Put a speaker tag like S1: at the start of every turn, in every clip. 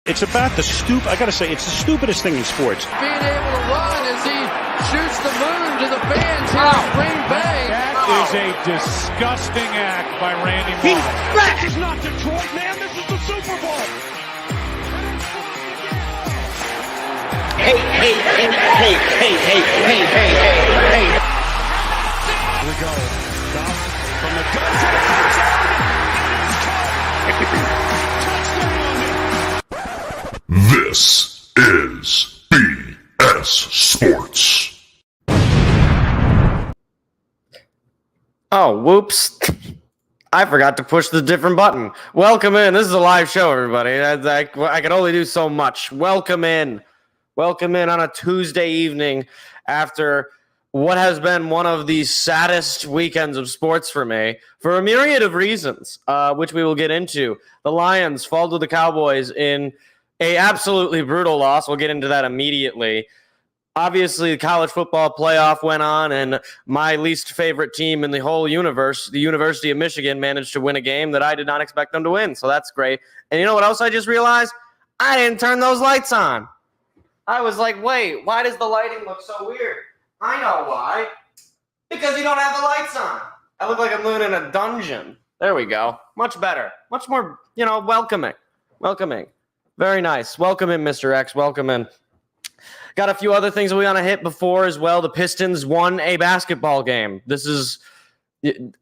S1: It's about I got to say, it's the stupidest thing in sports.
S2: Being able to run as he shoots the moon to the fans here in Green Bay.
S3: That is a disgusting act by Randy Moss.
S1: This is not Detroit, man. This is the Super Bowl.
S4: Hey.
S1: Here we go. Goff from the gun to the touchdown. It is caught.
S5: This is BS Sports.
S4: Oh, whoops. I forgot to push the different button. Welcome in. This is a live show, everybody. I can only do so much. Welcome in. Welcome in on a Tuesday evening after what has been one of the saddest weekends of sports for me for a myriad of reasons, which we will get into. The Lions fall to the Cowboys in a absolutely brutal loss. We'll get into that immediately. Obviously, the college football playoff went on, and my least favorite team in the whole universe, the University of Michigan, managed to win a game that I did not expect them to win. So that's great. And you know what else I just realized? I didn't turn those lights on. I was like, wait, why does the lighting look so weird? I know why. Because you don't have the lights on. I look like I'm living in a dungeon. There we go. Much better. Much more, welcoming. Welcoming. Very nice. Welcome in, Mr. X. Welcome in. Got a few other things we want to hit before as well. The Pistons won a basketball game. This is,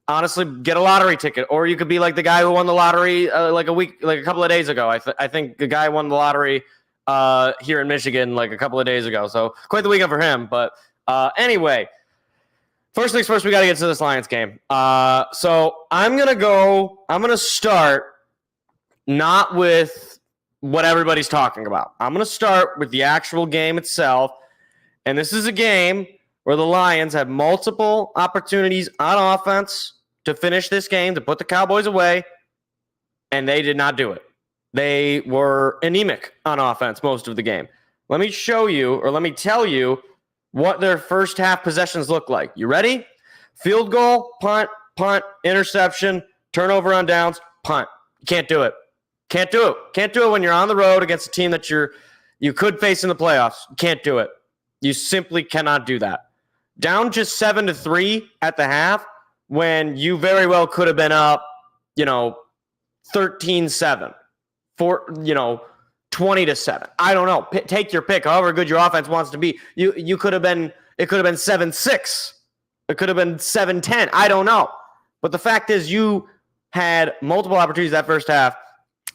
S4: honestly, get a lottery ticket. Or you could be like the guy who won the lottery like a couple of days ago. I think the guy won the lottery here in Michigan like a couple of days ago. So quite the weekend for him. But anyway, first things first, we got to get to this Lions game. So I'm going to start not with what everybody's talking about. I'm going to start with the actual game itself. And this is a game where the Lions had multiple opportunities on offense to finish this game, to put the Cowboys away, and they did not do it. They were anemic on offense most of the game. Let me show you, or let me tell you, what their first half possessions look like. You ready? Field goal, punt, interception, turnover on downs, punt. You can't do it. Can't do it. Can't do it when you're on the road against a team that you could face in the playoffs. You can't do it. You simply cannot do that. Down just 7-3 at the half when you very well could have been up, 13-7, 20-7. I don't know. Take your pick. However good your offense wants to be. It could have been 7-6. It could have been 7-10. I don't know. But the fact is you had multiple opportunities that first half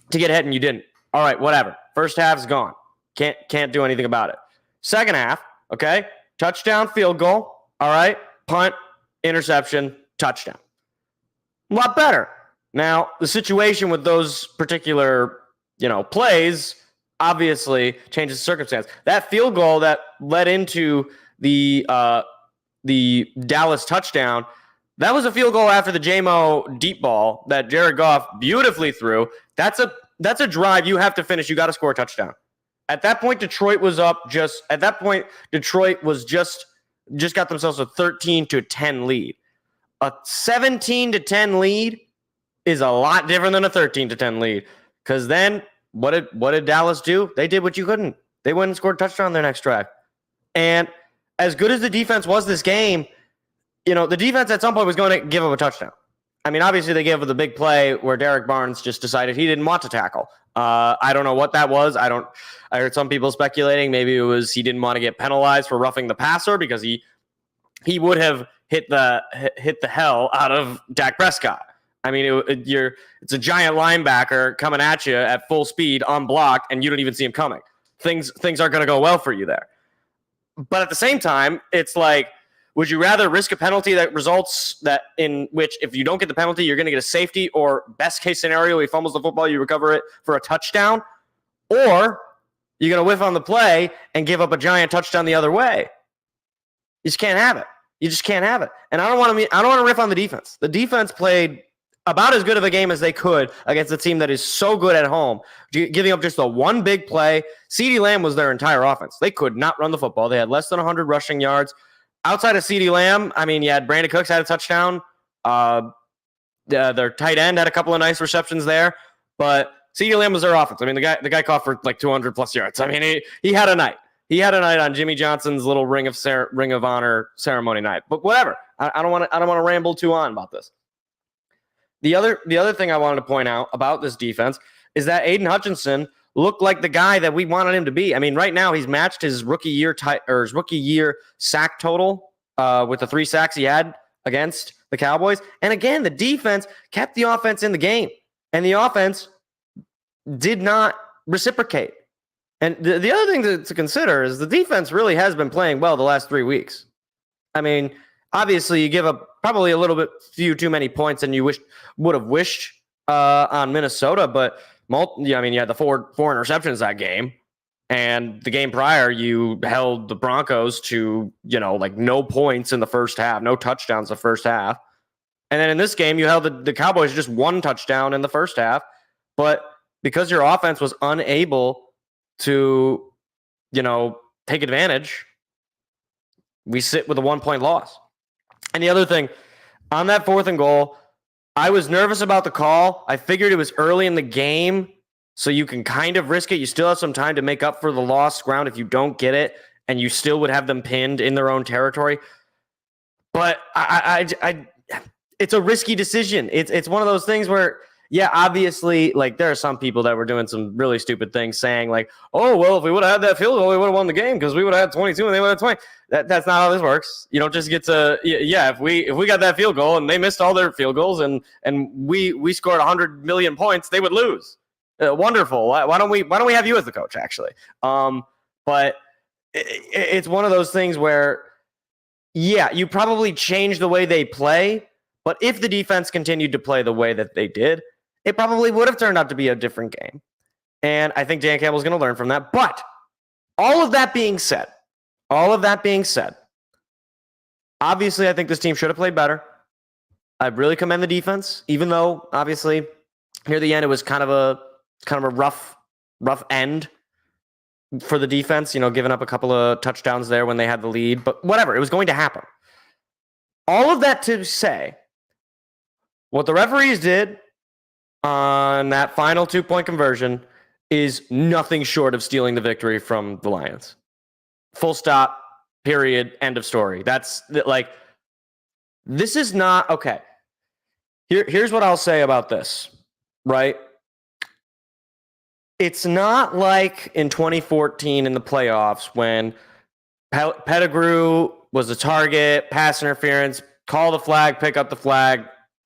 S4: to get ahead and you didn't. All right, whatever. First half's gone. Can't do anything about it. Second half, okay? Touchdown, field goal. All right? Punt, interception, touchdown. A lot better. Now, the situation with those particular, plays obviously changes the circumstance. That field goal that led into the Dallas touchdown, that was a field goal after the JMO deep ball that Jared Goff beautifully threw. That's a drive you have to finish. You got to score a touchdown. At that point, Detroit was just got themselves a 13-10 lead. A 17-10 lead is a lot different than a 13-10 lead. Because then what did Dallas do? They did what you couldn't. They went and scored a touchdown on their next drive. And as good as the defense was this game, the defense at some point was going to give up a touchdown. I mean, obviously they gave up the big play where Derek Barnes just decided he didn't want to tackle. I don't know what that was. I heard some people speculating maybe it was he didn't want to get penalized for roughing the passer because he would have hit the hell out of Dak Prescott. I mean, it's a giant linebacker coming at you at full speed unblocked, and you don't even see him coming. Things aren't going to go well for you there. But at the same time, it's like, would you rather risk a penalty that results that in which if you don't get the penalty, you're going to get a safety, or best case scenario, he fumbles the football, you recover it for a touchdown, or you're going to whiff on the play and give up a giant touchdown the other way? You just can't have it. You just can't have it. And I don't want to riff on the defense. The defense played about as good of a game as they could against a team that is so good at home, giving up just the one big play. CeeDee Lamb was their entire offense. They could not run the football. They had less than 100 rushing yards. Outside of CeeDee Lamb, I mean, you had Brandon Cooks had a touchdown. Their tight end had a couple of nice receptions there. But CeeDee Lamb was their offense. I mean, the guy caught for like 200 plus yards. I mean, he had a night. He had a night on Jimmy Johnson's little Ring of Honor ceremony night. But whatever. I don't want to ramble too on about this. The other thing I wanted to point out about this defense is that Aiden Hutchinson looked like the guy that we wanted him to be. I mean, right now he's matched his rookie year sack total with the 3 sacks he had against the Cowboys. And again, the defense kept the offense in the game, and the offense did not reciprocate. And the other thing to consider is the defense really has been playing well the last 3 weeks. I mean, obviously you give up probably a little bit few too many points than you would have wished on Minnesota, but you had the four interceptions that game, and the game prior you held the Broncos to no points in the first half, no touchdowns the first half, and then in this game you held the Cowboys just 1 touchdown in the first half, but because your offense was unable to take advantage, we sit with a 1-point loss. And the other thing, on that 4th and goal, I was nervous about the call. I figured it was early in the game, so you can kind of risk it. You still have some time to make up for the lost ground if you don't get it, and you still would have them pinned in their own territory. But it's a risky decision. It's one of those things where, yeah, obviously, like, there are some people that were doing some really stupid things, saying like, "Oh, well, if we would have had that field goal, we would have won the game because we would have had 22 and they would have 20." That's not how this works. You don't just get to, if we got that field goal and they missed all their field goals and we scored 100 million points, they would lose. Wonderful. Why don't we have you as the coach, actually? But it's one of those things where, yeah, you probably change the way they play, but if the defense continued to play the way that they did, it probably would have turned out to be a different game. And I think Dan Campbell's going to learn from that. But all of that being said, obviously I think this team should have played better. I really commend the defense, even though obviously near the end it was kind of a rough end for the defense, giving up a couple of touchdowns there when they had the lead. But whatever, it was going to happen. All of that to say, what the referees did on that final 2-point conversion is nothing short of stealing the victory from the Lions. Full stop, period, end of story. That's like, this is not okay. Here's what I'll say about this, right? It's not like in 2014 in the playoffs when Pettigrew was a target, pass interference, call the flag, pick up the flag.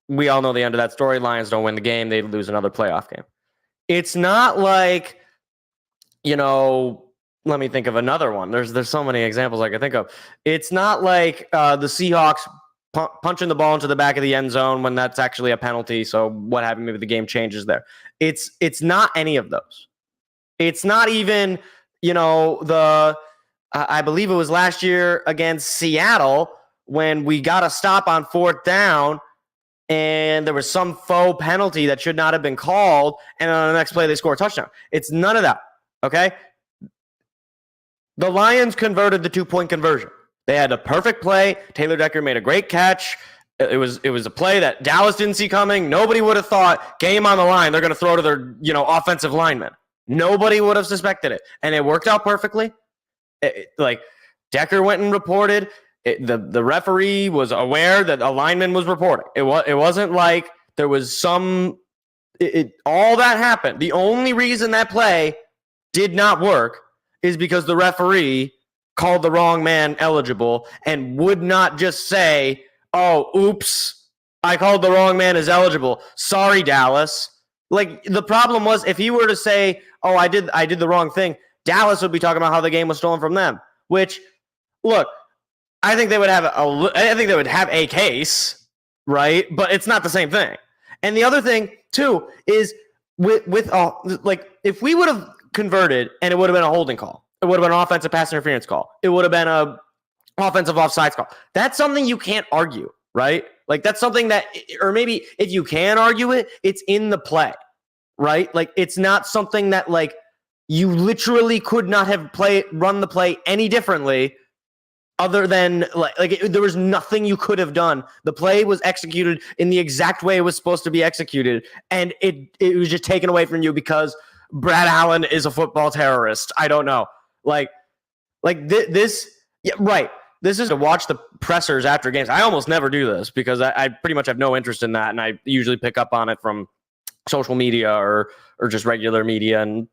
S4: We all know the end of that story. Lions don't win the game. They lose another playoff game. It's not like, let me think of another one. There's so many examples I can think of. It's not like the Seahawks punching the ball into the back of the end zone when that's actually a penalty. So what happened? Maybe the game changes there. It's not any of those. It's not even, I believe it was last year against Seattle when we got a stop on 4th down and there was some faux penalty that should not have been called, and on the next play they score a touchdown. It's none of that, okay? The Lions converted the 2-point conversion. They had a perfect play. Taylor Decker made a great catch. It was a play that Dallas didn't see coming. Nobody would have thought, game on the line, they're going to throw to their offensive lineman. Nobody would have suspected it, and it worked out perfectly. Decker went and reported. The referee was aware that a lineman was reporting. It wasn't like there was all that happened. The only reason that play did not work is because the referee called the wrong man eligible and would not just say, "Oh, oops, I called the wrong man as eligible. Sorry, Dallas." Like, the problem was, if he were to say, "Oh, I did the wrong thing," Dallas would be talking about how the game was stolen from them. Which, look, I think they would have a case, right? But it's not the same thing. And the other thing too is if we would have converted and it would have been a holding call, it would have been an offensive pass interference call, it would have been a offensive offsides call. That's something you can't argue, right? Like, that's something that, or maybe if you can argue it, it's in the play, right? Like, it's not something that, like, you literally could not have run the play any differently other than there was nothing you could have done. The play was executed in the exact way it was supposed to be executed, and it was just taken away from you because Brad Allen is a football terrorist. I don't know. This. Yeah, right. This is to watch the pressers after games. I almost never do this because I pretty much have no interest in that, and I usually pick up on it from social media or just regular media and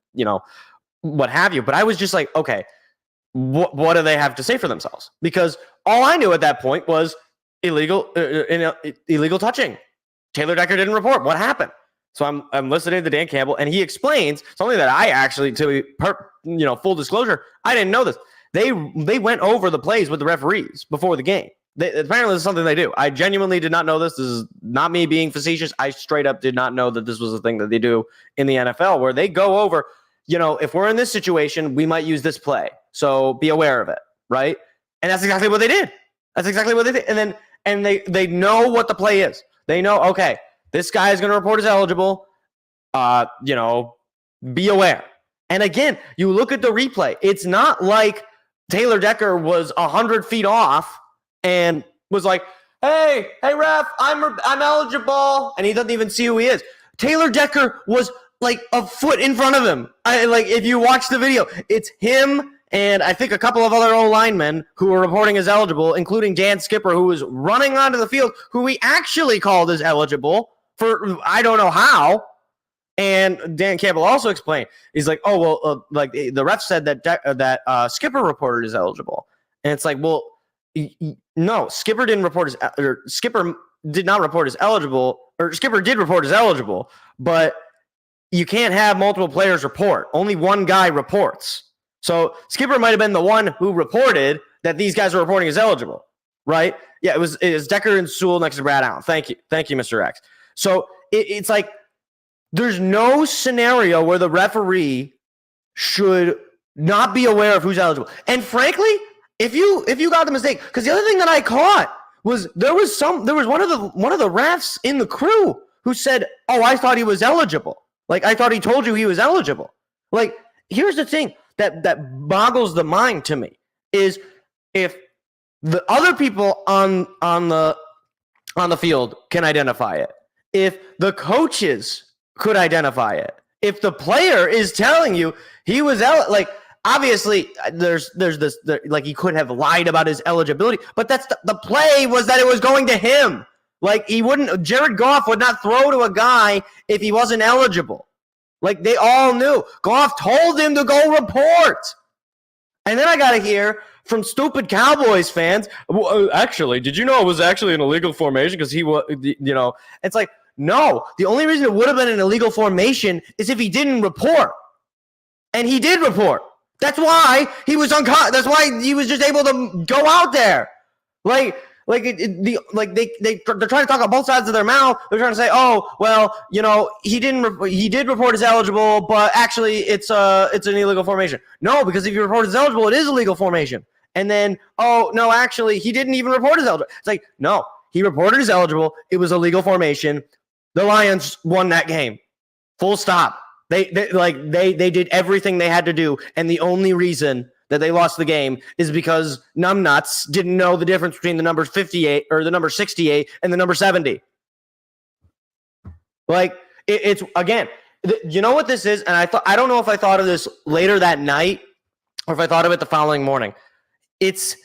S4: what have you. But I was just like, okay, what do they have to say for themselves? Because all I knew at that point was illegal touching. Taylor Decker didn't report. What happened? So I'm listening to Dan Campbell, and he explains something that I actually, full disclosure, I didn't know this. They went over the plays with the referees before the game. Apparently, this is something they do. I genuinely did not know this. This is not me being facetious. I straight up did not know that this was a thing that they do in the NFL, where they go over, if we're in this situation, we might use this play. So be aware of it, right? And that's exactly what they did. And they know what the play is. They know, okay, this guy is going to report as eligible. Be aware. And again, you look at the replay. It's not like Taylor Decker was 100 feet off and was like, hey, ref, I'm eligible. And he doesn't even see who he is. Taylor Decker was like a foot in front of him. If you watch the video, it's him and I think a couple of other O-linemen who were reporting as eligible, including Dan Skipper, who was running onto the field, who we actually called as eligible for I don't know how. And Dan Campbell also explained, he's like, oh, well, the ref said that Skipper reported as eligible. And it's like, well, no, Skipper didn't report Skipper did not report as eligible, or Skipper did report as eligible, but you can't have multiple players report. Only one guy reports. So Skipper might have been the one who reported that these guys are reporting as eligible, right? Yeah, it was Decker and Sewell next to Brad Allen. Thank you, Mr. X. So it's like, there's no scenario where the referee should not be aware of who's eligible. And frankly, if you got the mistake, because the other thing that I caught was there was one of the refs in the crew who said, "Oh, I thought he was eligible. Like I thought he told you he was eligible." Like here's the thing that boggles the mind to me is if the other people on the field can identify it, if the coaches could identify it, if the player is telling you he was obviously there's this he could have lied about his eligibility, but that's the play was that it was going to him. Jared Goff would not throw to a guy if he wasn't eligible. Like they all knew. Goff told him to go report. And then I got to hear from stupid Cowboys fans, well, actually, did you know it was actually an illegal formation because he was, it's like, no, the only reason it would have been an illegal formation is if he didn't report. And he did report. That's why he was that's why he was just able to go out there. They're trying to talk on both sides of their mouth. They're trying to say, "Oh, well, he did report as eligible, but actually it's an illegal formation." No, because if you report as eligible, it is a legal formation. And then, oh, no, actually, he didn't even report as eligible. It's like, no, he reported as eligible. It was a legal formation. The Lions won that game. Full stop. They did everything they had to do, and the only reason that they lost the game is because numbnuts didn't know the difference between the number 58 or the number 68 and the number 70. It's again, you know what this is? And I don't know if I thought of this later that night or if I thought of it the following morning. It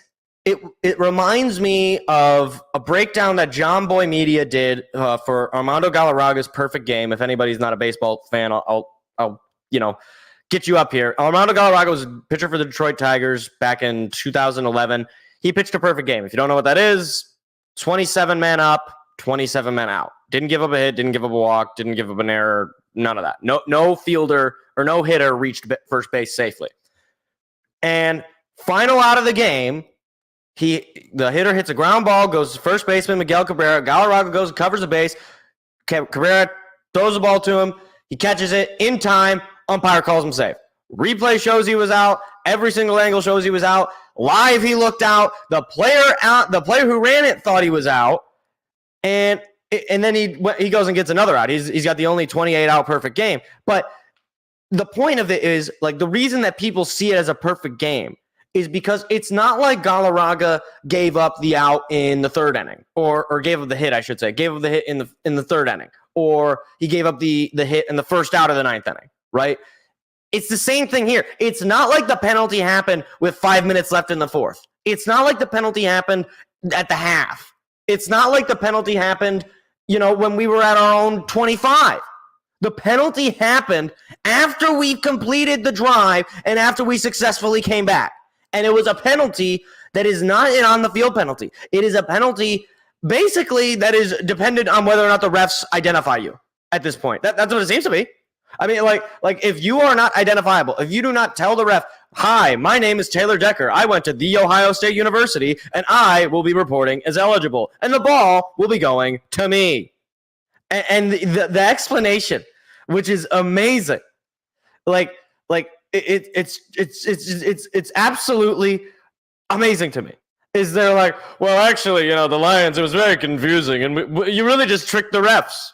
S4: reminds me of a breakdown that John Boy Media did for Armando Galarraga's perfect game. If anybody's not a baseball fan, I'll get you up here. Armando Galarraga was a pitcher for the Detroit Tigers back in 2011. He pitched a perfect game. If you don't know what that is, 27 men up, 27 men out. Didn't give up a hit, didn't give up a walk, didn't give up an error, none of that. No fielder or no hitter reached first base safely. And final out of the game, the hitter hits a ground ball, goes to first baseman Miguel Cabrera. Galarraga goes and covers the base. Cabrera throws the ball to him. He catches it in time. Umpire calls him safe. Replay shows he was out. Every single angle shows he was out. Live, he looked out. The player who ran it thought he was out. And then he goes and gets another out. He's got the only 28 out perfect game. But the point of it is, the reason that people see it as a perfect game is because it's not like Galarraga gave up the out in the third inning, or gave up the hit, I should say, gave up the hit in the third inning, or he gave up the hit in the first out of the ninth inning, right? It's the same thing here. It's not like the penalty happened with 5 minutes left in the fourth. It's not like the penalty happened at the half. It's not like the penalty happened, when we were at our own 25. The penalty happened after we completed the drive and after we successfully came back. And it was a penalty that is not an on-the-field penalty. It is a penalty, basically, that is dependent on whether or not the refs identify you at this point. That's what it seems to be. I mean, like if you are not identifiable, if you do not tell the ref, hi, my name is Taylor Decker, I went to The Ohio State University, and I will be reporting as eligible, and the ball will be going to me. And the explanation, which is amazing, it's absolutely amazing to me. Is they're like, well, actually, the Lions, it was very confusing, and you really just tricked the refs.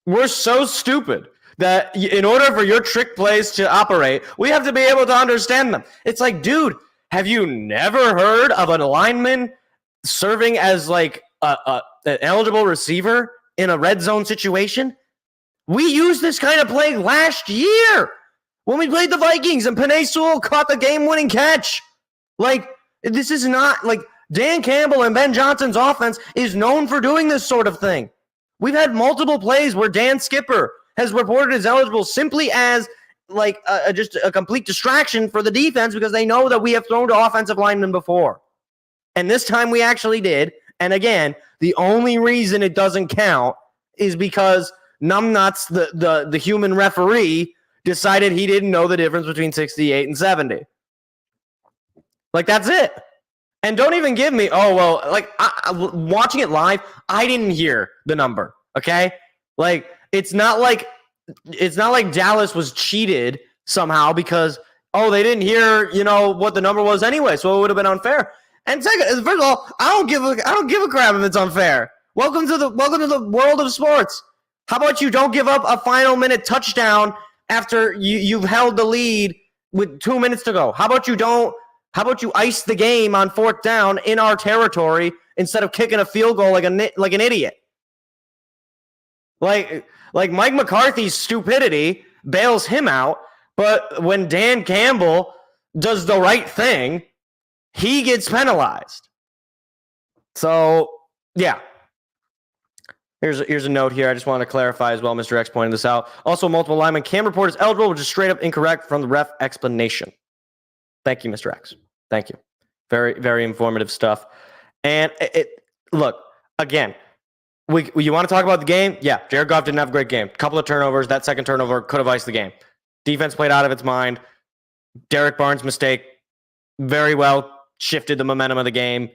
S4: We're so stupid that in order for your trick plays to operate, we have to be able to understand them. It's like, dude, have you never heard of an lineman serving as like an eligible receiver in a red zone situation? We used this kind of play last year when we played the Vikings and Penei Sewell caught the game-winning catch. Like, this is not like Dan Campbell and Ben Johnson's offense is known for doing this sort of thing. We've had multiple plays where Dan Skipper has reported as eligible simply as like just a complete distraction for the defense because they know that we have thrown to offensive linemen before. And this time we actually did. And again, the only reason it doesn't count is because numbnuts, the human referee, decided he didn't know the difference between 68 and 70. Like, that's it. And don't even give me, watching it live, I didn't hear the number, okay? Like, it's not like Dallas was cheated somehow because, they didn't hear, what the number was anyway, so it would have been unfair. And second, first of all, I don't give a crap if it's unfair. Welcome to the world of sports. How about you don't give up a final minute touchdown after you've held the lead with 2 minutes to go? How about you ice the game on fourth down in our territory instead of kicking a field goal like an idiot? Like Mike McCarthy's stupidity bails him out, but when Dan Campbell does the right thing, he gets penalized. So, yeah. Here's a note here. I just want to clarify as well. Mr. X pointed this out. Also, multiple linemen can report as eligible, which is straight up incorrect from the ref explanation. Thank you, Mr. X. Thank you. Very, very informative stuff. And look, again, you want to talk about the game? Yeah, Jared Goff didn't have a great game. Couple of turnovers. That second turnover could have iced the game. Defense played out of its mind. Derek Barnes' mistake very well shifted the momentum of the game.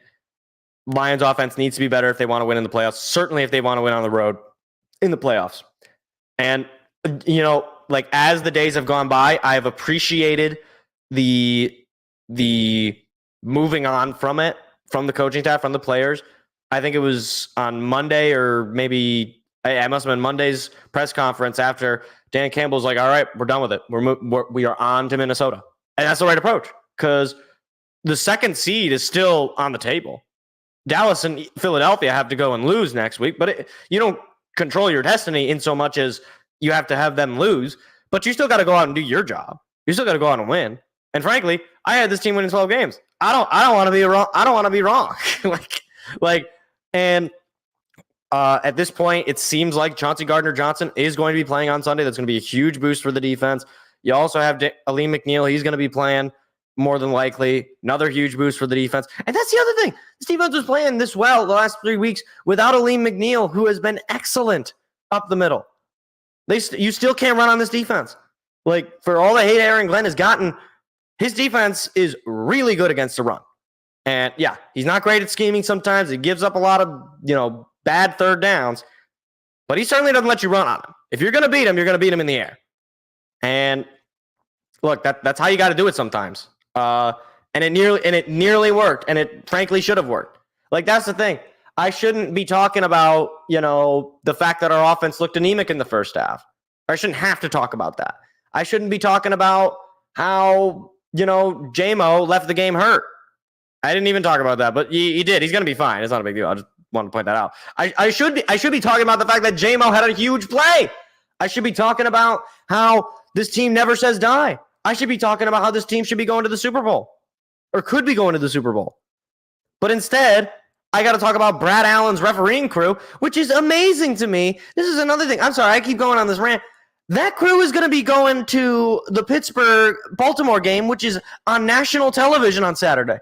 S4: Lions offense needs to be better if they want to win in the playoffs. Certainly if they want to win on the road in the playoffs. And, as the days have gone by, I have appreciated the moving on from it, from the coaching staff, from the players. I think it was on Monday or maybe it must have been Monday's press conference after Dan Campbell's like, all right, we're done with it. We are on to Minnesota. And that's the right approach because the second seed is still on the table. Dallas and Philadelphia have to go and lose next week, but you don't control your destiny in so much as you have to have them lose, but you still got to go out and do your job. You still got to go out and win. And frankly, I had this team winning 12 games. I don't want to be wrong. I don't want to be wrong. At this point, it seems like Chauncey Gardner-Johnson is going to be playing on Sunday. That's going to be a huge boost for the defense. You also have Aleem McNeil. He's going to be playing more than likely. Another huge boost for the defense. And that's the other thing. This defense was playing this well the last 3 weeks without Aleem McNeil, who has been excellent up the middle. You still can't run on this defense. Like, for all the hate Aaron Glenn has gotten, his defense is really good against the run. And, yeah, he's not great at scheming sometimes. He gives up a lot of, bad third downs. But he certainly doesn't let you run on him. If you're going to beat him, you're going to beat him in the air. And, look, that's how you got to do it sometimes. And it nearly worked, and it frankly should have worked. Like, that's the thing. I shouldn't be talking about, the fact that our offense looked anemic in the first half. I shouldn't have to talk about that. I shouldn't be talking about how, J-Mo left the game hurt. I didn't even talk about that, but he did. He's going to be fine. It's not a big deal. I just want to point that out. I should be talking about the fact that J-Mo had a huge play. I should be talking about how this team never says die. I should be talking about how this team should be going to the Super Bowl or could be going to the Super Bowl. But instead, I got to talk about Brad Allen's refereeing crew, which is amazing to me. This is another thing. I'm sorry, I keep going on this rant. That crew is going to be going to the Pittsburgh-Baltimore game, which is on national television on Saturday.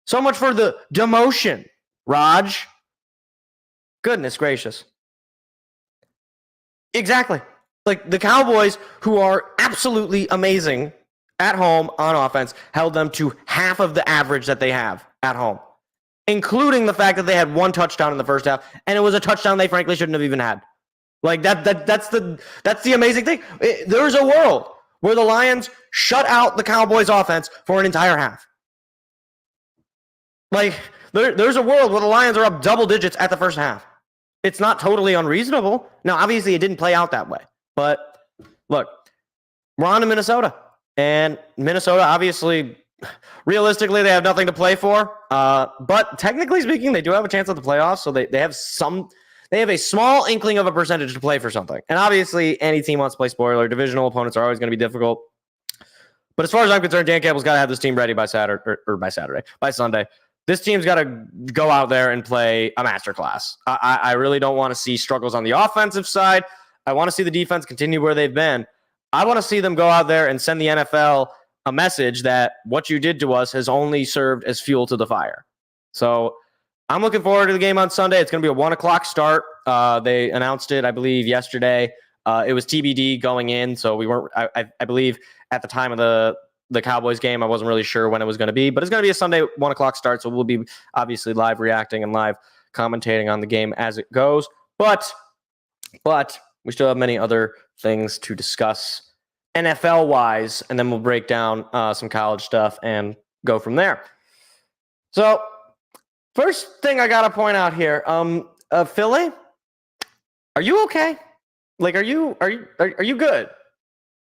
S4: So much for the demotion, Raj. Goodness gracious. Exactly. Like the Cowboys, who are absolutely amazing at home on offense, held them to half of the average that they have at home, including the fact that they had one touchdown in the first half, and it was a touchdown they frankly shouldn't have even had. Like that's the amazing thing. There's a world where the Lions shut out the Cowboys offense for an entire half. Like there's a world where the Lions are up double digits at the first half. It's not totally unreasonable. Now, obviously, it didn't play out that way. But look, we're on to Minnesota. And Minnesota, obviously, realistically, they have nothing to play for. But technically speaking, they do have a chance at the playoffs. So they have a small inkling of a percentage to play for something. And obviously, any team wants to play spoiler. Divisional opponents are always going to be difficult. But as far as I'm concerned, Dan Campbell's got to have this team ready by Sunday. This team's got to go out there and play a masterclass. I really don't want to see struggles on the offensive side. I want to see the defense continue where they've been. I want to see them go out there and send the NFL a message that what you did to us has only served as fuel to the fire. So I'm looking forward to the game on Sunday. It's going to be a 1 o'clock start. They announced it, I believe, yesterday. It was TBD going in, so we weren't. I believe at the time of the Cowboys game, I wasn't really sure when it was going to be, but it's going to be a Sunday 1 o'clock start, so we'll be obviously live reacting and live commentating on the game as it goes. But we still have many other things to discuss NFL-wise, and then we'll break down some college stuff and go from there. So, first thing I got to point out here, Philly, are you okay? Like, are you good?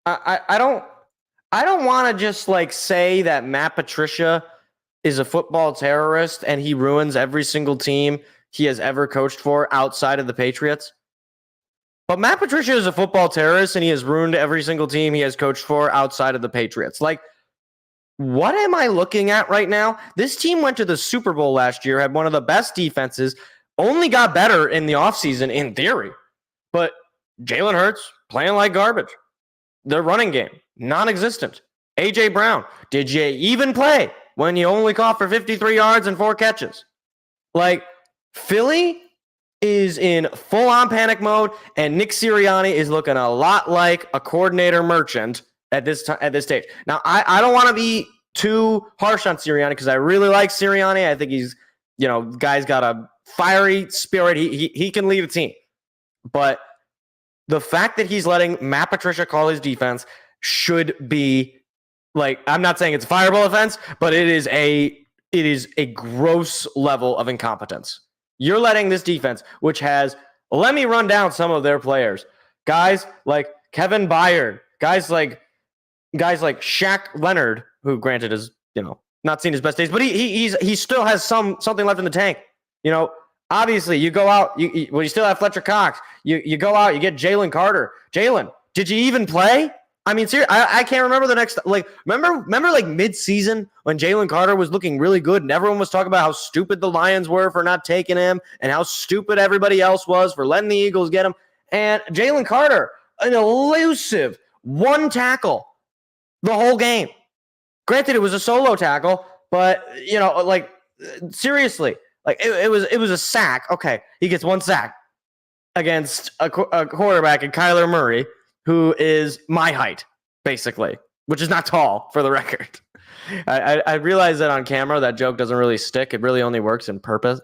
S4: I don't want to just like say that Matt Patricia is a football terrorist and he ruins every single team he has ever coached for outside of the Patriots. But Matt Patricia is a football terrorist and he has ruined every single team he has coached for outside of the Patriots. Like, what am I looking at right now? This team went to the Super Bowl last year, had one of the best defenses, only got better in the offseason in theory. But Jalen Hurts playing like garbage. Their running game, non-existent. A.J. Brown, did you even play when you only caught for 53 yards and 4 catches? Like, Philly is in full-on panic mode, and Nick Sirianni is looking a lot like a coordinator merchant at this stage. Now, I don't want to be too harsh on Sirianni because I really like Sirianni. I think he's, guy's got a fiery spirit. He can lead a team. But the fact that he's letting Matt Patricia call his defense should be like, I'm not saying it's a fireable offense, but it is a gross level of incompetence. You're letting this defense, which has, let me run down some of their players. Guys like Kevin Byard, guys like Shaq Leonard, who granted is, not seen his best days, but he still has something left in the tank. Obviously, you go out, you still have Fletcher Cox. You go out, you get Jalen Carter. Jalen, did you even play? I mean, seriously, I can't remember the next, remember like mid-season when Jalen Carter was looking really good and everyone was talking about how stupid the Lions were for not taking him and how stupid everybody else was for letting the Eagles get him. And Jalen Carter, an elusive one tackle the whole game. Granted, it was a solo tackle, but, seriously. Like it was a sack. Okay, he gets one sack against a quarterback in Kyler Murray, who is my height, basically, which is not tall for the record. I realize that on camera that joke doesn't really stick. It really only works in person.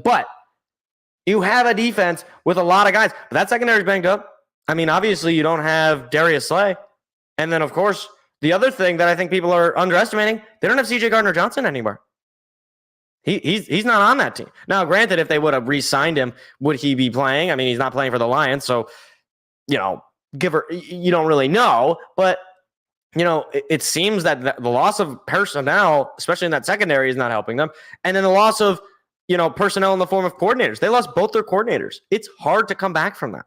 S4: But you have a defense with a lot of guys. But that secondary's banged up. I mean, obviously you don't have Darius Slay, and then of course the other thing that I think people are underestimating, they don't have C.J. Gardner-Johnson anymore. He's not on that team. Now, granted, if they would have re-signed him, would he be playing? I mean, he's not playing for the Lions, so, you don't really know. But it seems that the loss of personnel, especially in that secondary, is not helping them. And then the loss of, personnel in the form of coordinators. They lost both their coordinators. It's hard to come back from that.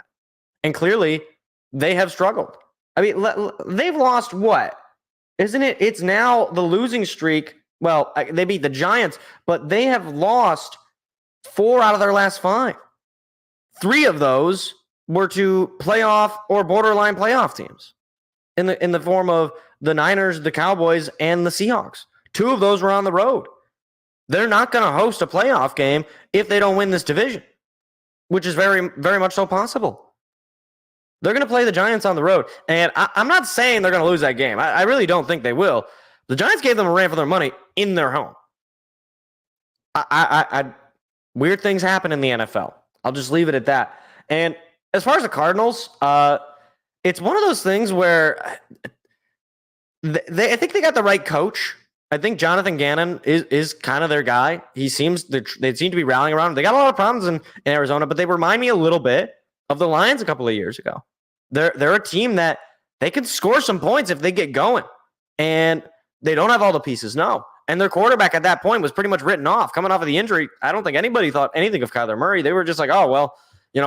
S4: And clearly, they have struggled. I mean, they've lost what? Isn't it? It's now the losing streak. Well, they beat the Giants, but they have lost 4 out of their last 5. 3 of those were to playoff or borderline playoff teams in the form of the Niners, the Cowboys, and the Seahawks. 2 of those were on the road. They're not going to host a playoff game if they don't win this division, which is very, very much so possible. They're going to play the Giants on the road. And I'm not saying they're going to lose that game. I really don't think they will. The Giants gave them a ran for their money in their home. Weird things happen in the NFL. I'll just leave it at that. And as far as the Cardinals, it's one of those things where I think they got the right coach. I think Jonathan Gannon is kind of their guy. They seem to be rallying around him. They got a lot of problems in Arizona, but they remind me a little bit of the Lions a couple of years ago. They're a team that they can score some points if they get going. And they don't have all the pieces, no. And their quarterback at that point was pretty much written off. Coming off of the injury, I don't think anybody thought anything of Kyler Murray. They were just like, oh, well,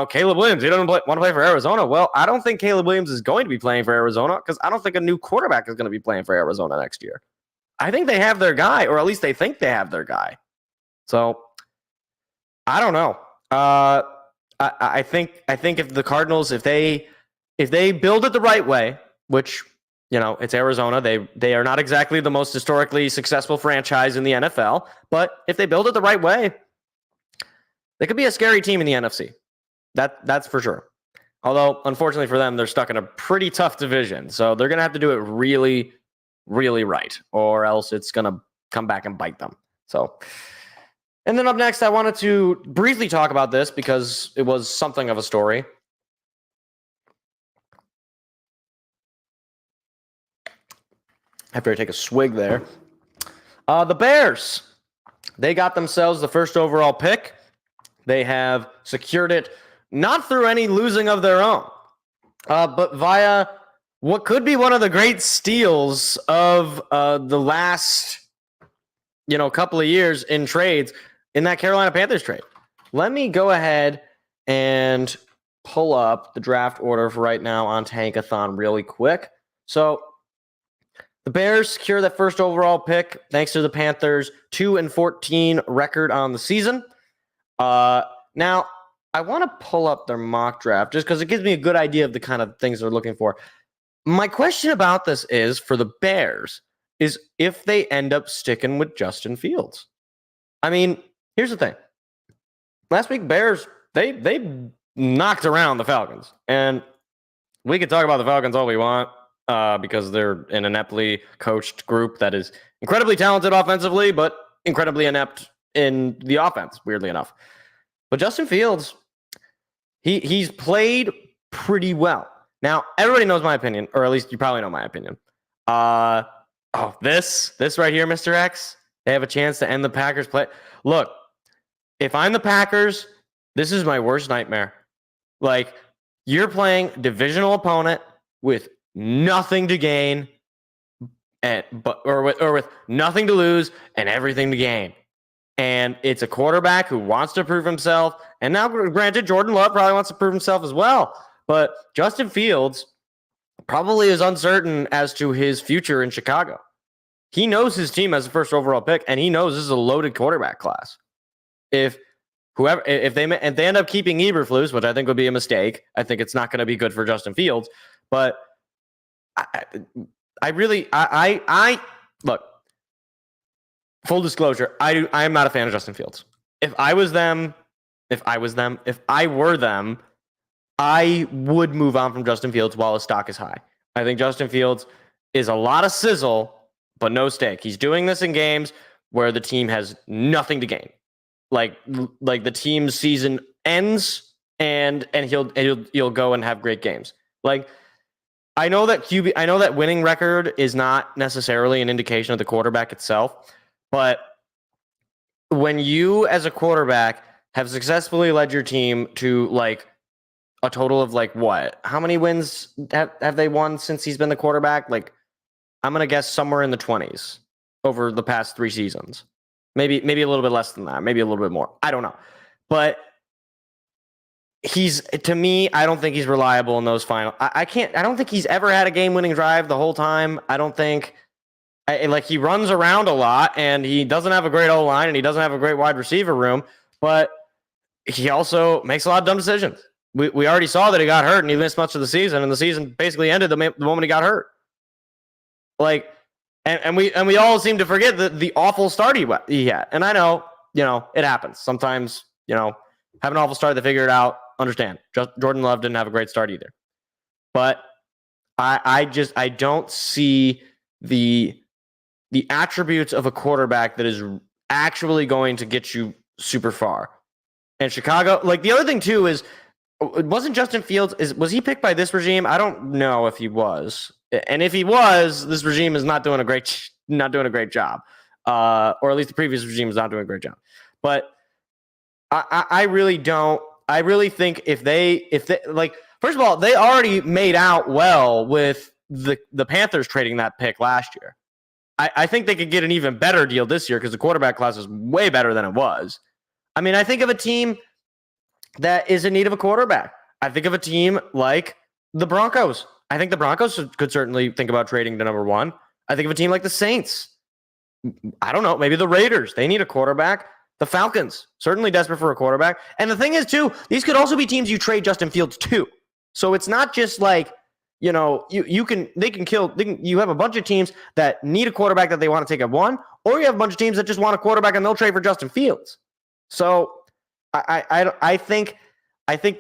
S4: Caleb Williams, he doesn't want to play for Arizona. Well, I don't think Caleb Williams is going to be playing for Arizona because I don't think a new quarterback is going to be playing for Arizona next year. I think they have their guy, or at least they think they have their guy. So, I don't know. I think if the Cardinals, if they build it the right way, which it's Arizona, they are not exactly the most historically successful franchise in the NFL, but if they build it the right way, they could be a scary team in the NFC. That's for sure. Although, unfortunately for them, they're stuck in a pretty tough division, so they're going to have to do it really, really right, or else it's going to come back and bite them. So. And then up next, I wanted to briefly talk about this because it was something of a story. After I take a swig there. The Bears, they got themselves the first overall pick. They have secured it not through any losing of their own, but via what could be one of the great steals of the last couple of years in trades. In that Carolina Panthers trade. Let me go ahead and pull up the draft order for right now on Tankathon really quick. So the Bears secure that first overall pick thanks to the Panthers' 2-14 record on the season. Now, I want to pull up their mock draft just because it gives me a good idea of the kind of things they're looking for. My question about this is, for the Bears, is if they end up sticking with Justin Fields. I mean, here's the thing. Last week, Bears, they knocked around the Falcons. And we could talk about the Falcons all we want because they're an ineptly coached group that is incredibly talented offensively, but incredibly inept in the offense, weirdly enough. But Justin Fields, he's played pretty well. Now, everybody knows my opinion, or at least you probably know my opinion. This right here, Mr. X, they have a chance to end the Packers play. Look, if I'm the Packers, this is my worst nightmare. Like, you're playing a divisional opponent with nothing to gain, with nothing to lose and everything to gain. And it's a quarterback who wants to prove himself. And now, granted, Jordan Love probably wants to prove himself as well. But Justin Fields probably is uncertain as to his future in Chicago. He knows his team has the first overall pick, and he knows this is a loaded quarterback class. If they end up keeping Eberflus, which I think would be a mistake, I think it's not going to be good for Justin Fields. But I look. Full disclosure, I am not a fan of Justin Fields. If I were them, I would move on from Justin Fields while his stock is high. I think Justin Fields is a lot of sizzle, but no steak. He's doing this in games where the team has nothing to gain. Like the team's season ends and he'll go and have great games. Like, I know that winning record is not necessarily an indication of the quarterback itself, but when you as a quarterback have successfully led your team to like a total of like what? How many wins have they won since he's been the quarterback? Like I'm going to guess somewhere in the 20s over the past 3 seasons. Maybe a little bit less than that. Maybe a little bit more. I don't know. But to me, I don't think he's reliable in those final. I don't think he's ever had a game-winning drive the whole time. I don't think he runs around a lot and he doesn't have a great O-line and he doesn't have a great wide receiver room, but he also makes a lot of dumb decisions. We already saw that he got hurt and he missed much of the season, and the season basically ended the moment he got hurt. And we all seem to forget the awful start he had. And I know, it happens. Sometimes, have an awful start, they figure it out. Understand. Jordan Love didn't have a great start either. But I don't see the attributes of a quarterback that is actually going to get you super far. And Chicago, the other thing too is, wasn't Justin Fields, was he picked by this regime? I don't know if he was. And if he was, this regime is not doing a great job. Or at least the previous regime is not doing a great job. But I really don't. I really think if they first of all, they already made out well with the Panthers trading that pick last year. I think they could get an even better deal this year because the quarterback class is way better than it was. I mean, I think of a team that is in need of a quarterback. I think of a team like the Broncos. I think the Broncos could certainly think about trading to number 1. I think of a team like the Saints. I don't know, maybe the Raiders. They need a quarterback. The Falcons, certainly desperate for a quarterback. And the thing is, too, these could also be teams you trade Justin Fields to. So it's not just you have a bunch of teams that need a quarterback that they want to take at 1, or you have a bunch of teams that just want a quarterback and they'll trade for Justin Fields. So I think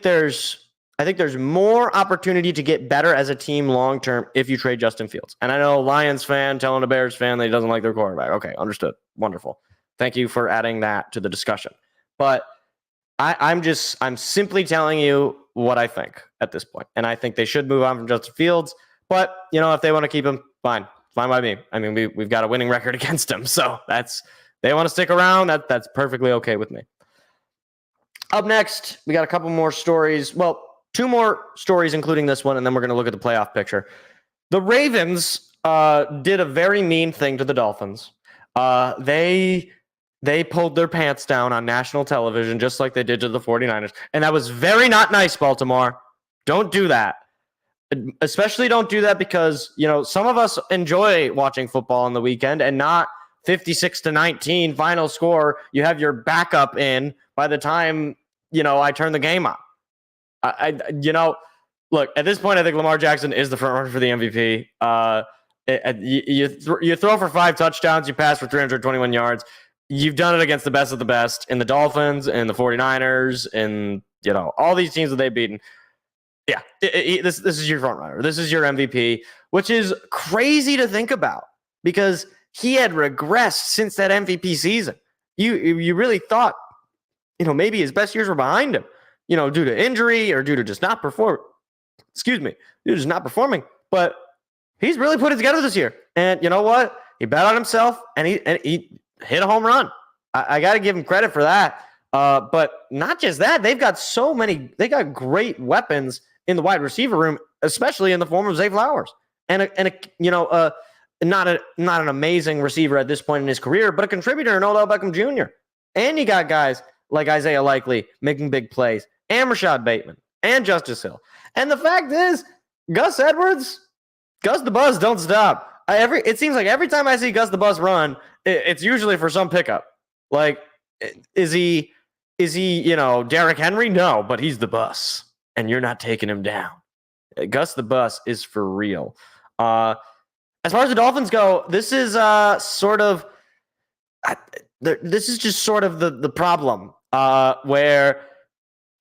S4: there's more opportunity to get better as a team long term if you trade Justin Fields. And I know Lions fan telling a Bears fan that he doesn't like their quarterback. Okay, understood. Wonderful. Thank you for adding that to the discussion. But I'm simply telling you what I think at this point. And I think they should move on from Justin Fields. But, if they want to keep him, fine. Fine by me. I mean, we've got a winning record against him. So they want to stick around. That's perfectly okay with me. Up next, we got a couple more stories. Well, 2 more stories, including this one, and then we're going to look at the playoff picture. The Ravens did a very mean thing to the Dolphins. They pulled their pants down on national television, just like they did to the 49ers. And that was very not nice, Baltimore. Don't do that. Especially don't do that because, some of us enjoy watching football on the weekend and not 56-19 final score. You have your backup in by the time, I turn the game on. Look, at this point, I think Lamar Jackson is the front runner for the MVP. You throw for 5 touchdowns, you pass for 321 yards. You've done it against the best of the best in the Dolphins and the 49ers and, all these teams that they've beaten. Yeah, this is your front runner. This is your MVP, which is crazy to think about because he had regressed since that MVP season. You really thought, maybe his best years were behind him, due to injury or due to just not perform. Excuse me, due to just not performing. But he's really put it together this year. And you know what? He bet on himself and he hit a home run. I got to give him credit for that. But not just that, they got great weapons in the wide receiver room, especially in the form of Zay Flowers and not an amazing receiver at this point in his career, but a contributor in Odell Beckham Jr. And you got guys like Isaiah Likely making big plays and Rashad Bateman and Justice Hill. And the fact is, Gus the Buzz don't stop. It seems like every time I see Gus the Buzz run, it's usually for some pickup. Is he Derrick Henry? No, but he's the bus, and you're not taking him down. Gus the Bus is for real. As far as the Dolphins go, this is just sort of the problem where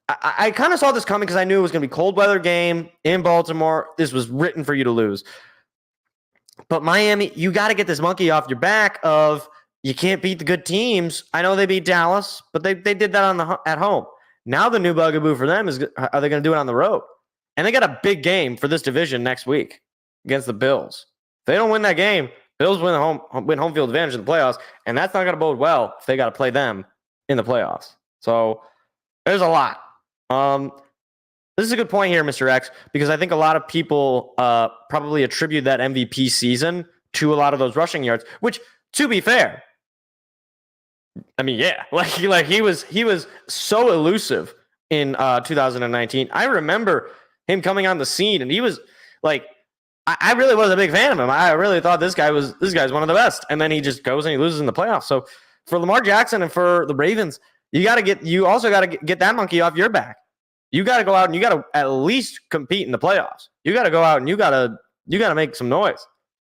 S4: I kind of saw this coming because I knew it was going to be a cold weather game in Baltimore. This was written for you to lose. But Miami, you got to get this monkey off your back of you can't beat the good teams. I know they beat Dallas, but they did that at home. Now the new bugaboo for them is, are they going to do it on the road? And they got a big game for this division next week against the Bills. If they don't win that game, Bills win home field advantage in the playoffs, and that's not going to bode well if they got to play them in the playoffs. So there's a lot. This is a good point here, Mr. X, because I think a lot of people probably attribute that MVP season to a lot of those rushing yards, which, to be fair, I mean, yeah, like he was so elusive in 2019. I remember him coming on the scene, and he was like, I really was a big fan of him. I really thought this guy's one of the best, and then he just goes and he loses in the playoffs. So for Lamar Jackson and for the Ravens, you also got to get that monkey off your back. You got to go out and you got to at least compete in the playoffs. You got to go out and you got to make some noise.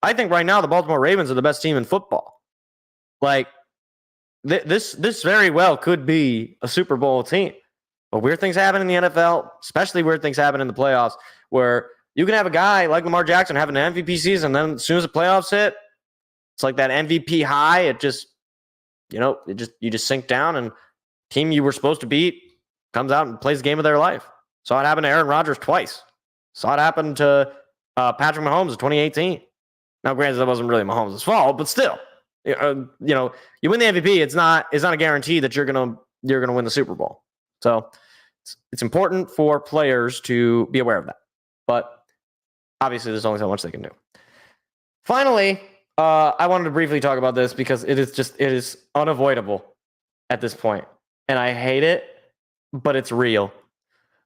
S4: I think right now the Baltimore Ravens are the best team in football. Like this very well could be a Super Bowl team. But weird things happen in the NFL, especially weird things happen in the playoffs, where you can have a guy like Lamar Jackson having an MVP season, and then as soon as the playoffs hit, it's like that MVP high. It just, you just sink down, and team you were supposed to beat comes out and plays the game of their life. Saw it happen to Aaron Rodgers twice. Saw it happen to Patrick Mahomes in 2018. Now, granted, that wasn't really Mahomes' fault, but still, you win the MVP. It's not a guarantee that you're gonna win the Super Bowl. So it's important for players to be aware of that. But obviously, there's only so much they can do. Finally, I wanted to briefly talk about this because it is unavoidable at this point, and I hate it, but it's real.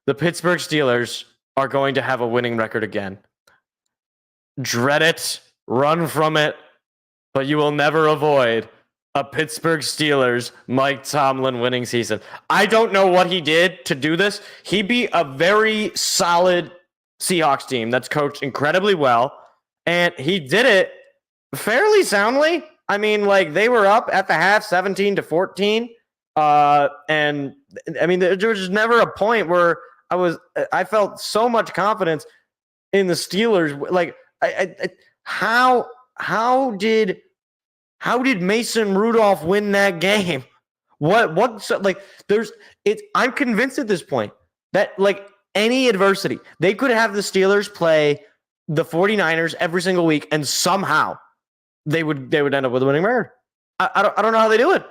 S4: The Pittsburgh Steelers are going to have a winning record again. Dread it, run from it, but you will never avoid a Pittsburgh Steelers Mike Tomlin winning season. I don't know what he did to do this. He beat a very solid Seahawks team that's coached incredibly well, and he did it fairly soundly. I mean, like, they were up at the half 17-14. And I mean, there was just never a point where I felt so much confidence in the Steelers. Like, how did Mason Rudolph win that game? I'm convinced at this point that, like, any adversity, they could have the Steelers play the 49ers every single week, and somehow they would end up with a winning record. I don't know how they do it.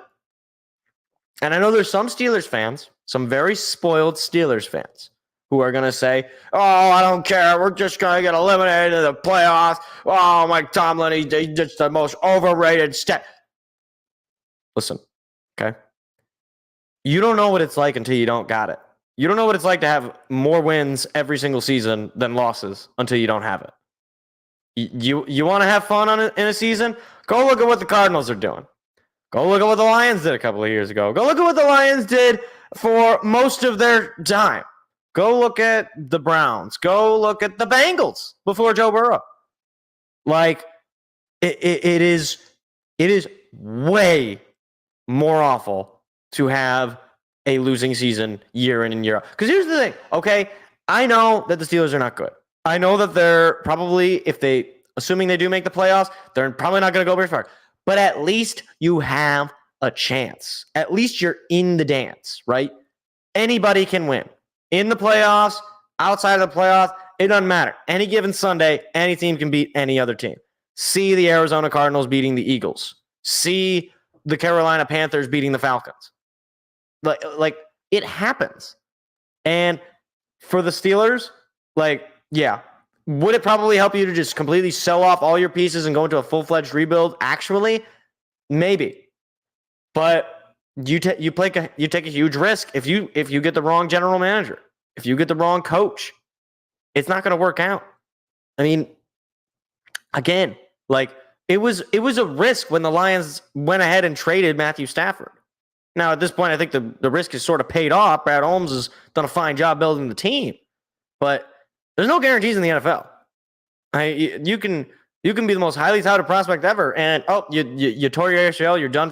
S4: And I know there's some Steelers fans, some very spoiled Steelers fans, who are going to say, oh, I don't care. We're just going to get eliminated in the playoffs. Oh, Mike Tomlin, he's just the most overrated Listen, okay? You don't know what it's like until you don't got it. You don't know what it's like to have more wins every single season than losses until you don't have it. You want to have fun in a season? Go look at what the Cardinals are doing. Go look at what the Lions did a couple of years ago. Go look at what the Lions did for most of their time. Go look at the Browns. Go look at the Bengals before Joe Burrow. Like, it is way more awful to have a losing season year in and year out. Because here's the thing, okay? I know that the Steelers are not good. I know that they're probably, assuming they do make the playoffs, they're probably not going to go very far. But at least you have a chance. At least you're in the dance, right? Anybody can win. In the playoffs, outside of the playoffs, it doesn't matter. Any given Sunday, any team can beat any other team. See the Arizona Cardinals beating the Eagles. See the Carolina Panthers beating the Falcons. Like it happens. And for the Steelers, yeah. Would it probably help you to just completely sell off all your pieces and go into a full-fledged rebuild? Actually, maybe. But you take a huge risk if you get the wrong general manager, if you get the wrong coach. It's not going to work out. I mean, again, it was a risk when the Lions went ahead and traded Matthew Stafford. Now, at this point, I think the risk is sort of paid off. Brad Holmes has done a fine job building the team, but there's no guarantees in the NFL. You can be the most highly touted prospect ever, and you tore your ACL, you're done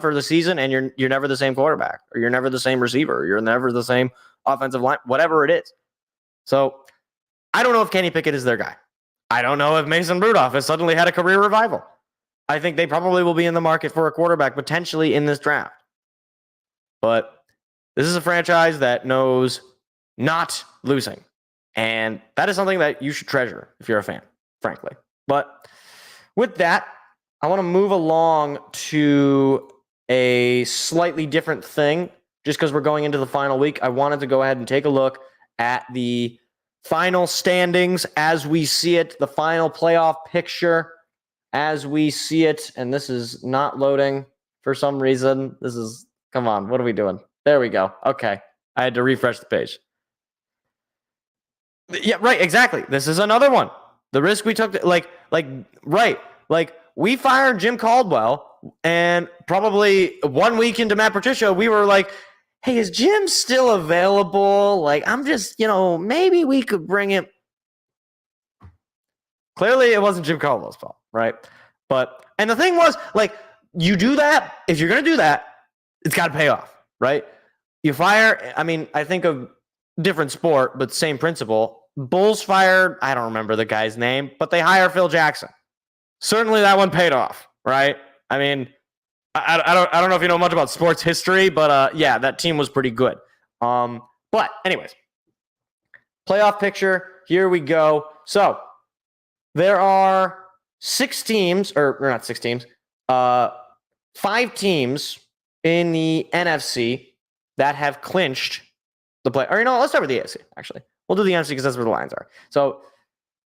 S4: for the season, and you're never the same quarterback, or you're never the same receiver, or you're never the same offensive line, whatever it is. So I don't know if Kenny Pickett is their guy. I don't know if Mason Rudolph has suddenly had a career revival. I think they probably will be in the market for a quarterback potentially in this draft. But this is a franchise that knows not losing. And that is something that you should treasure if you're a fan, frankly. But with that, I want to move along to a slightly different thing. Just because we're going into the final week, I wanted to go ahead and take a look at the final standings as we see it, the final playoff picture. as we see it, and this is not loading for some reason. Come on, what are we doing? There we go. Okay. I had to refresh the page. Yeah, right, exactly. This is another one. The risk we took, we fired Jim Caldwell, and probably 1 week into Matt Patricia, we were like, hey, is Jim still available? Like, I'm just, maybe we could bring him. Clearly, it wasn't Jim Caldwell's fault, right? And the thing was, you do that, if you're going to do that, it's got to pay off, right? You fire, I think of different sport, but same principle. Bulls fired, I don't remember the guy's name, but they hire Phil Jackson. Certainly that one paid off, right? I don't know if you know much about sports history, but yeah, that team was pretty good. But anyways, playoff picture, here we go. So there are 5 teams in the NFC that have clinched the play. Or let's start with the AFC, actually. We'll do the NFC because that's where the lines are. So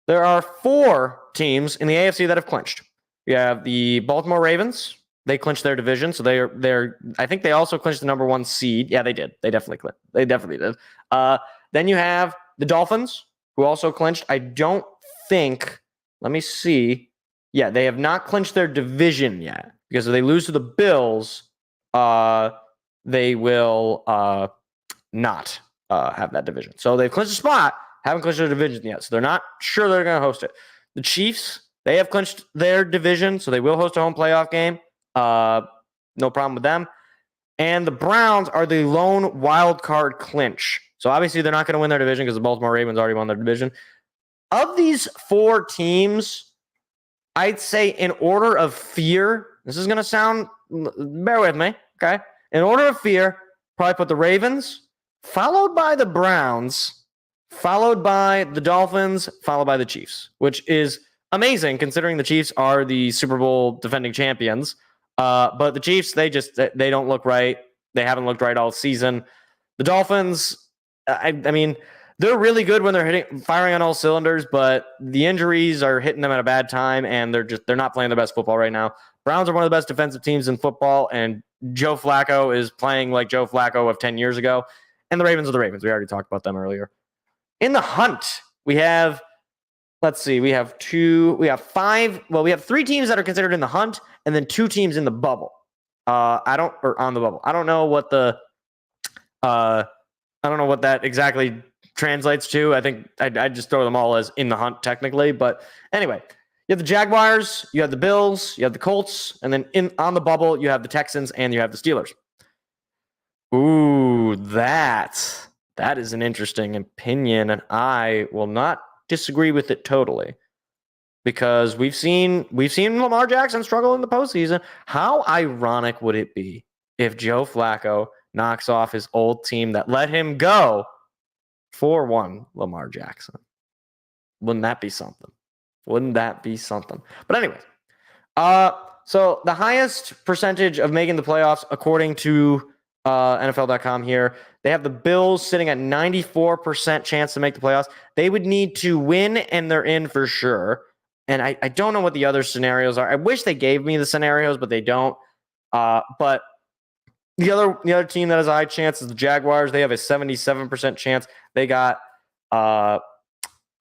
S4: there are 4 teams in the AFC that have clinched. We have the Baltimore Ravens. They clinched their division, so they're. I think they also clinched the number 1 seed. Yeah, they did. They definitely did. Then you have the Dolphins, who also clinched. I don't think. Let me see. Yeah, they have not clinched their division yet, because if they lose to the Bills, they will not have that division. So they've clinched a spot, haven't clinched their division yet. So they're not sure they're going to host it. The Chiefs, they have clinched their division, so they will host a home playoff game. No problem with them. And the Browns are the lone wild card clinch. So obviously they're not going to win their division because the Baltimore Ravens already won their division. Of these 4 teams, I'd say in order of fear, this is going to sound, bear with me, okay? In order of fear, probably put the Ravens, followed by the Browns, followed by the Dolphins, followed by the Chiefs, which is amazing considering the Chiefs are the Super Bowl defending champions. But the Chiefs, they don't look right. They haven't looked right all season. The Dolphins, they're really good when they're firing on all cylinders, but the injuries are hitting them at a bad time, and they're not playing the best football right now. Browns are one of the best defensive teams in football, and Joe Flacco is playing like Joe Flacco of 10 years ago. And the Ravens are the Ravens. We already talked about them earlier. In the hunt, we have 3 teams that are considered in the hunt, and then 2 teams in the bubble. On the bubble. I don't know what that exactly translates to. I think I just throw them all as in the hunt technically. But anyway, you have the Jaguars, you have the Bills, you have the Colts, and then on the bubble, you have the Texans and you have the Steelers. Ooh, that is an interesting opinion, and I will not disagree with it totally, because we've seen Lamar Jackson struggle in the postseason. How ironic would it be if Joe Flacco knocks off his old team that let him go 4-1 Lamar Jackson? Wouldn't that be something? But anyways, so the highest percentage of making the playoffs according to NFL.com here, they have the Bills sitting at 94% chance to make the playoffs. They would need to win, and they're in for sure. And I don't know what the other scenarios are. I wish they gave me the scenarios, but they don't. But the other team that has a high chance is the Jaguars. They have a 77% chance. They got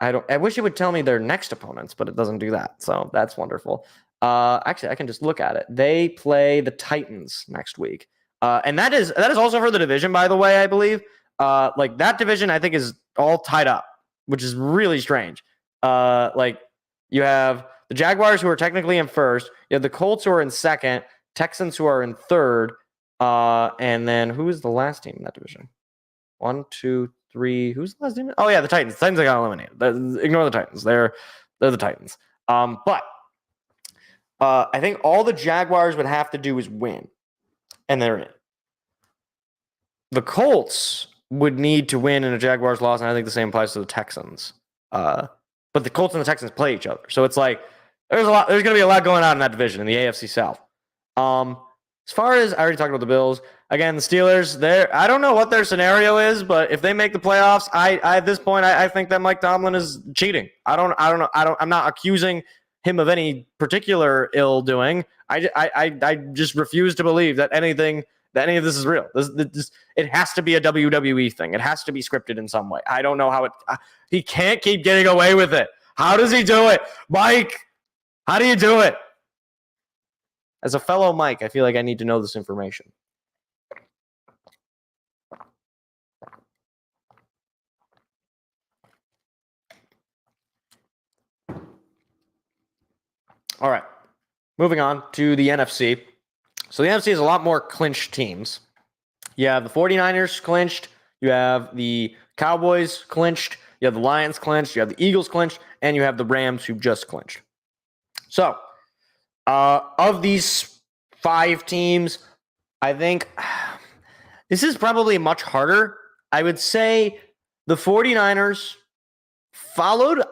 S4: I wish it would tell me their next opponents, but it doesn't do that. So that's wonderful. Actually, I can just look at it. They play the Titans next week. And that is also for the division, by the way, I believe. That division, I think, is all tied up, which is really strange. You have the Jaguars, who are technically in first. You have the Colts, who are in second. Texans, who are in third. And then who is the last team in that division? 1, 2, 3. Who's the last team? Oh, yeah, the Titans. The Titans got eliminated. Ignore the Titans. They're the Titans. But I think all the Jaguars would have to do is win, and they're in. The Colts would need to win in a Jaguars loss, and I think the same applies to the Texans. But the Colts and the Texans play each other, so it's like there's going to be a lot going on in that division in the AFC South. As far as I already talked about the Bills, again, the Steelers. I don't know what their scenario is, but if they make the playoffs, I at this point I think that Mike Tomlin is cheating. I'm not accusing him of any particular ill doing. I just refuse to believe that any of this is real. It has to be a WWE thing. It has to be scripted in some way. I don't know how he can't keep getting away with it. How does he do it? Mike, how do you do it? As a fellow Mike, I feel like I need to know this information. All right, moving on to the NFC. So the NFC has a lot more clinched teams. You have the 49ers clinched. You have the Cowboys clinched. You have the Lions clinched. You have the Eagles clinched. And you have the Rams who just clinched. So of these 5 teams, I think this is probably much harder. I would say the 49ers followed,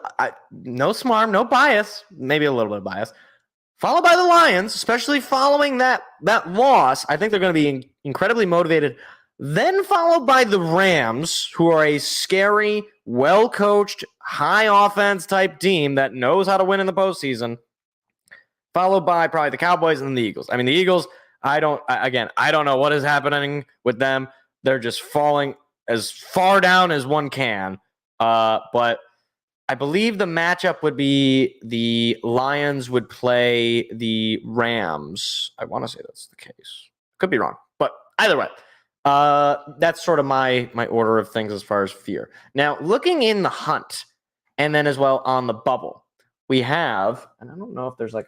S4: no smarm, no bias, maybe a little bit of bias, followed by the Lions, especially following that loss. I think they're going to be incredibly motivated. Then followed by the Rams, who are a scary, well-coached, high offense type team that knows how to win in the postseason. Followed by probably the Cowboys and the Eagles. I mean, the Eagles, I don't know what is happening with them. They're just falling as far down as one can. But I believe the matchup would be the Lions would play the Rams. I want to say that's the case. Could be wrong. But either way, that's sort of my order of things as far as fear. Now, looking in the hunt, and then as well on the bubble, we have, and I don't know if there's like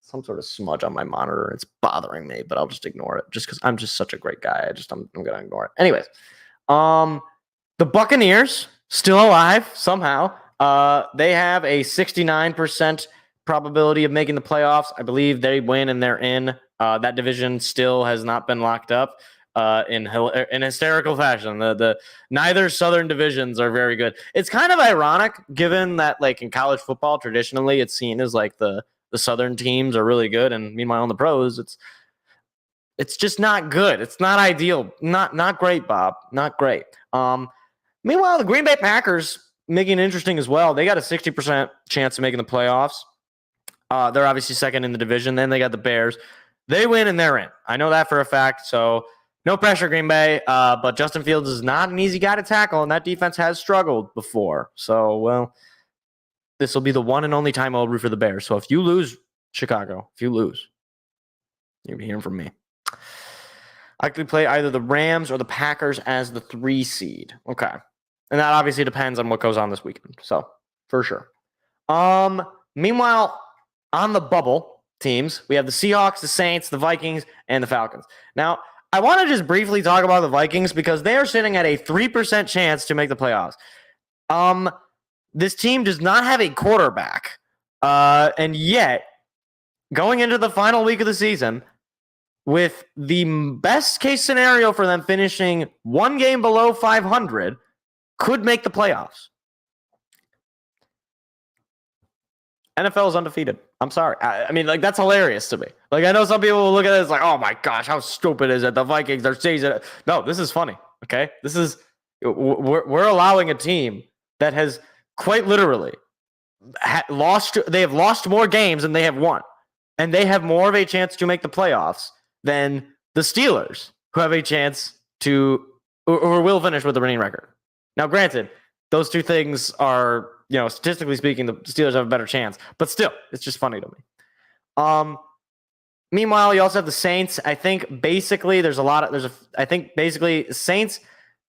S4: some sort of smudge on my monitor. It's bothering me, but I'll just ignore it just because I'm just such a great guy. I'm going to ignore it. Anyways, the Buccaneers still alive somehow. They have a 69% probability of making the playoffs. I believe they win and they're in. That division still has not been locked up in hysterical fashion. The neither Southern divisions are very good. It's kind of ironic given that like in college football, traditionally it's seen as like the Southern teams are really good. And meanwhile in the pros, it's just not good. It's not ideal. Not great, Bob. Not great. Meanwhile, the Green Bay Packers making it interesting as well. They got a 60% chance of making the playoffs. They're obviously second in the division. Then they got the Bears. They win and they're in. I know that for a fact. So no pressure, Green Bay. But Justin Fields is not an easy guy to tackle, and that defense has struggled before. So, well, this will be the one and only time I'll root for the Bears. So if you lose, Chicago, if you lose, you'll be hearing from me. I could play either the Rams or the Packers as the 3 seed. Okay. And that obviously depends on what goes on this weekend. So, for sure. Meanwhile, on the bubble teams, we have the Seahawks, the Saints, the Vikings, and the Falcons. Now, I want to just briefly talk about the Vikings because they are sitting at a 3% chance to make the playoffs. This team does not have a quarterback. And yet, going into the final week of the season, with the best case scenario for them finishing 1 game below 500, could make the playoffs. NFL is undefeated. I'm sorry. I mean, like, that's hilarious to me. Like, I know some people will look at it as like, oh my gosh, how stupid is it? The Vikings, they're season. No, this is funny. Okay. We're allowing a team that has quite literally lost. They have lost more games than they have won. And they have more of a chance to make the playoffs than the Steelers, who have a chance to, or will finish with the winning record. Now, granted, those two things are, statistically speaking, the Steelers have a better chance. But still, it's just funny to me. Meanwhile, you also have the Saints. I think basically Saints,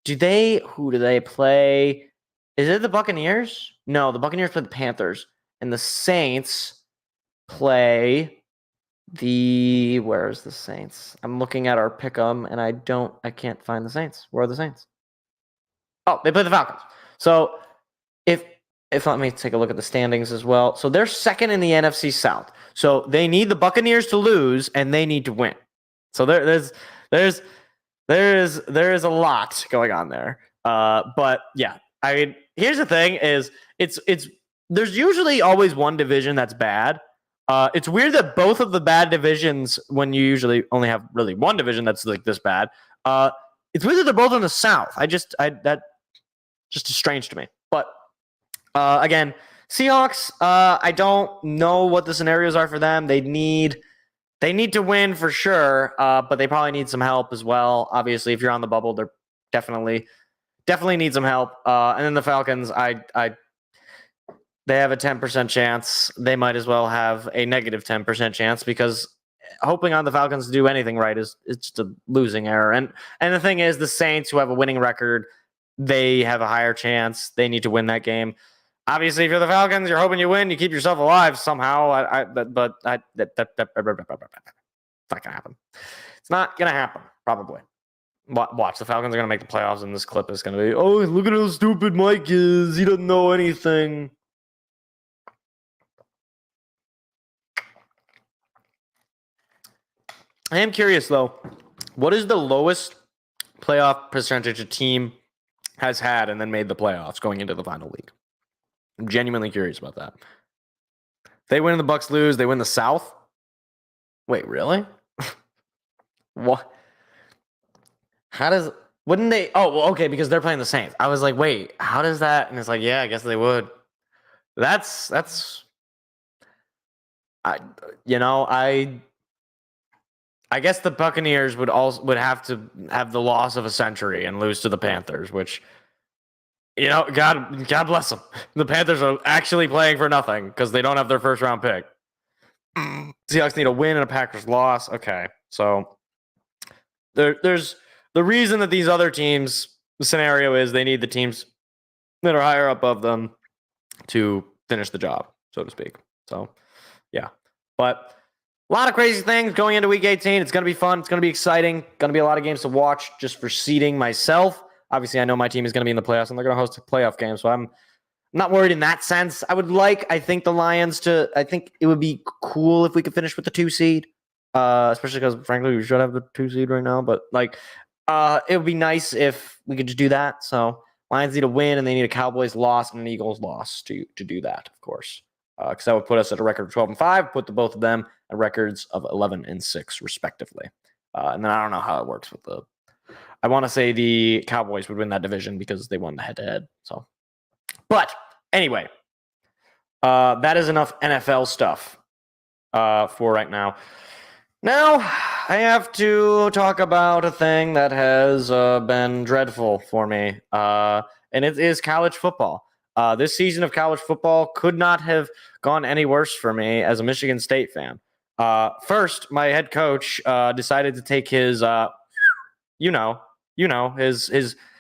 S4: who do they play? Is it the Buccaneers? No, the Buccaneers play the Panthers. And the Saints play where's the Saints? I'm looking at our pick'em and I can't find the Saints. Where are the Saints? Oh, they play the Falcons. So if let me take a look at the standings as well. So they're second in the NFC South. So they need the Buccaneers to lose and they need to win. So there's a lot going on there. But yeah, I mean, here's the thing: is there's usually always one division that's bad. It's weird that both of the bad divisions, when you usually only have really one division that's like this bad, it's weird that they're both in the South. That just is strange to me. But again, Seahawks, I don't know what the scenarios are for them. They need to win for sure, but they probably need some help as well. Obviously, if you're on the bubble, they're definitely need some help. And then the Falcons, they have a 10% chance. They might as well have a negative 10% chance because hoping on the Falcons to do anything right is just a losing error. And the thing is, the Saints, who have a winning record, they have a higher chance. They need to win that game. Obviously, if you're the Falcons, you're hoping you win. You keep yourself alive somehow. That's not gonna happen. It's not gonna happen. Probably. Watch, the Falcons are gonna make the playoffs, and this clip is gonna be, oh, look at how stupid Mike is. He doesn't know anything. I am curious though. What is the lowest playoff percentage a team has had and then made the playoffs going into the final week? I'm genuinely curious about that. They win and the Bucks lose. They win the South. Wait, really? What? How does? Wouldn't they? Oh, well, okay, because they're playing the Saints. I was like, wait, how does that? And it's like, yeah, I guess they would. That's. I guess the Buccaneers would have to have the loss of a century and lose to the Panthers, which, God bless them. The Panthers are actually playing for nothing because they don't have their first round pick. Seahawks need a win and a Packers loss. Okay, so there's the reason that these other teams, the scenario is they need the teams that are higher above them to finish the job, so to speak. So, yeah, but a lot of crazy things going into Week 18. It's going to be fun. It's going to be exciting. Going to be a lot of games to watch just for seeding myself. Obviously, I know my team is going to be in the playoffs, and they're going to host a playoff game, so I'm not worried in that sense. I think the Lions I think it would be cool if we could finish with the 2 seed, especially because, frankly, we should have the 2 seed right now. But, it would be nice if we could just do that. So Lions need a win, and they need a Cowboys loss and an Eagles loss to do that, of course. Because that would put us at a record of 12-5, put the both of them at records of 11-6, respectively. And then I don't know how it works with I want to say the Cowboys would win that division because they won the head-to-head. So, but anyway, that is enough NFL stuff for right now. Now I have to talk about a thing that has been dreadful for me, and it is college football. This season of college football could not have gone any worse for me as a Michigan State fan. First, my head coach decided to take his,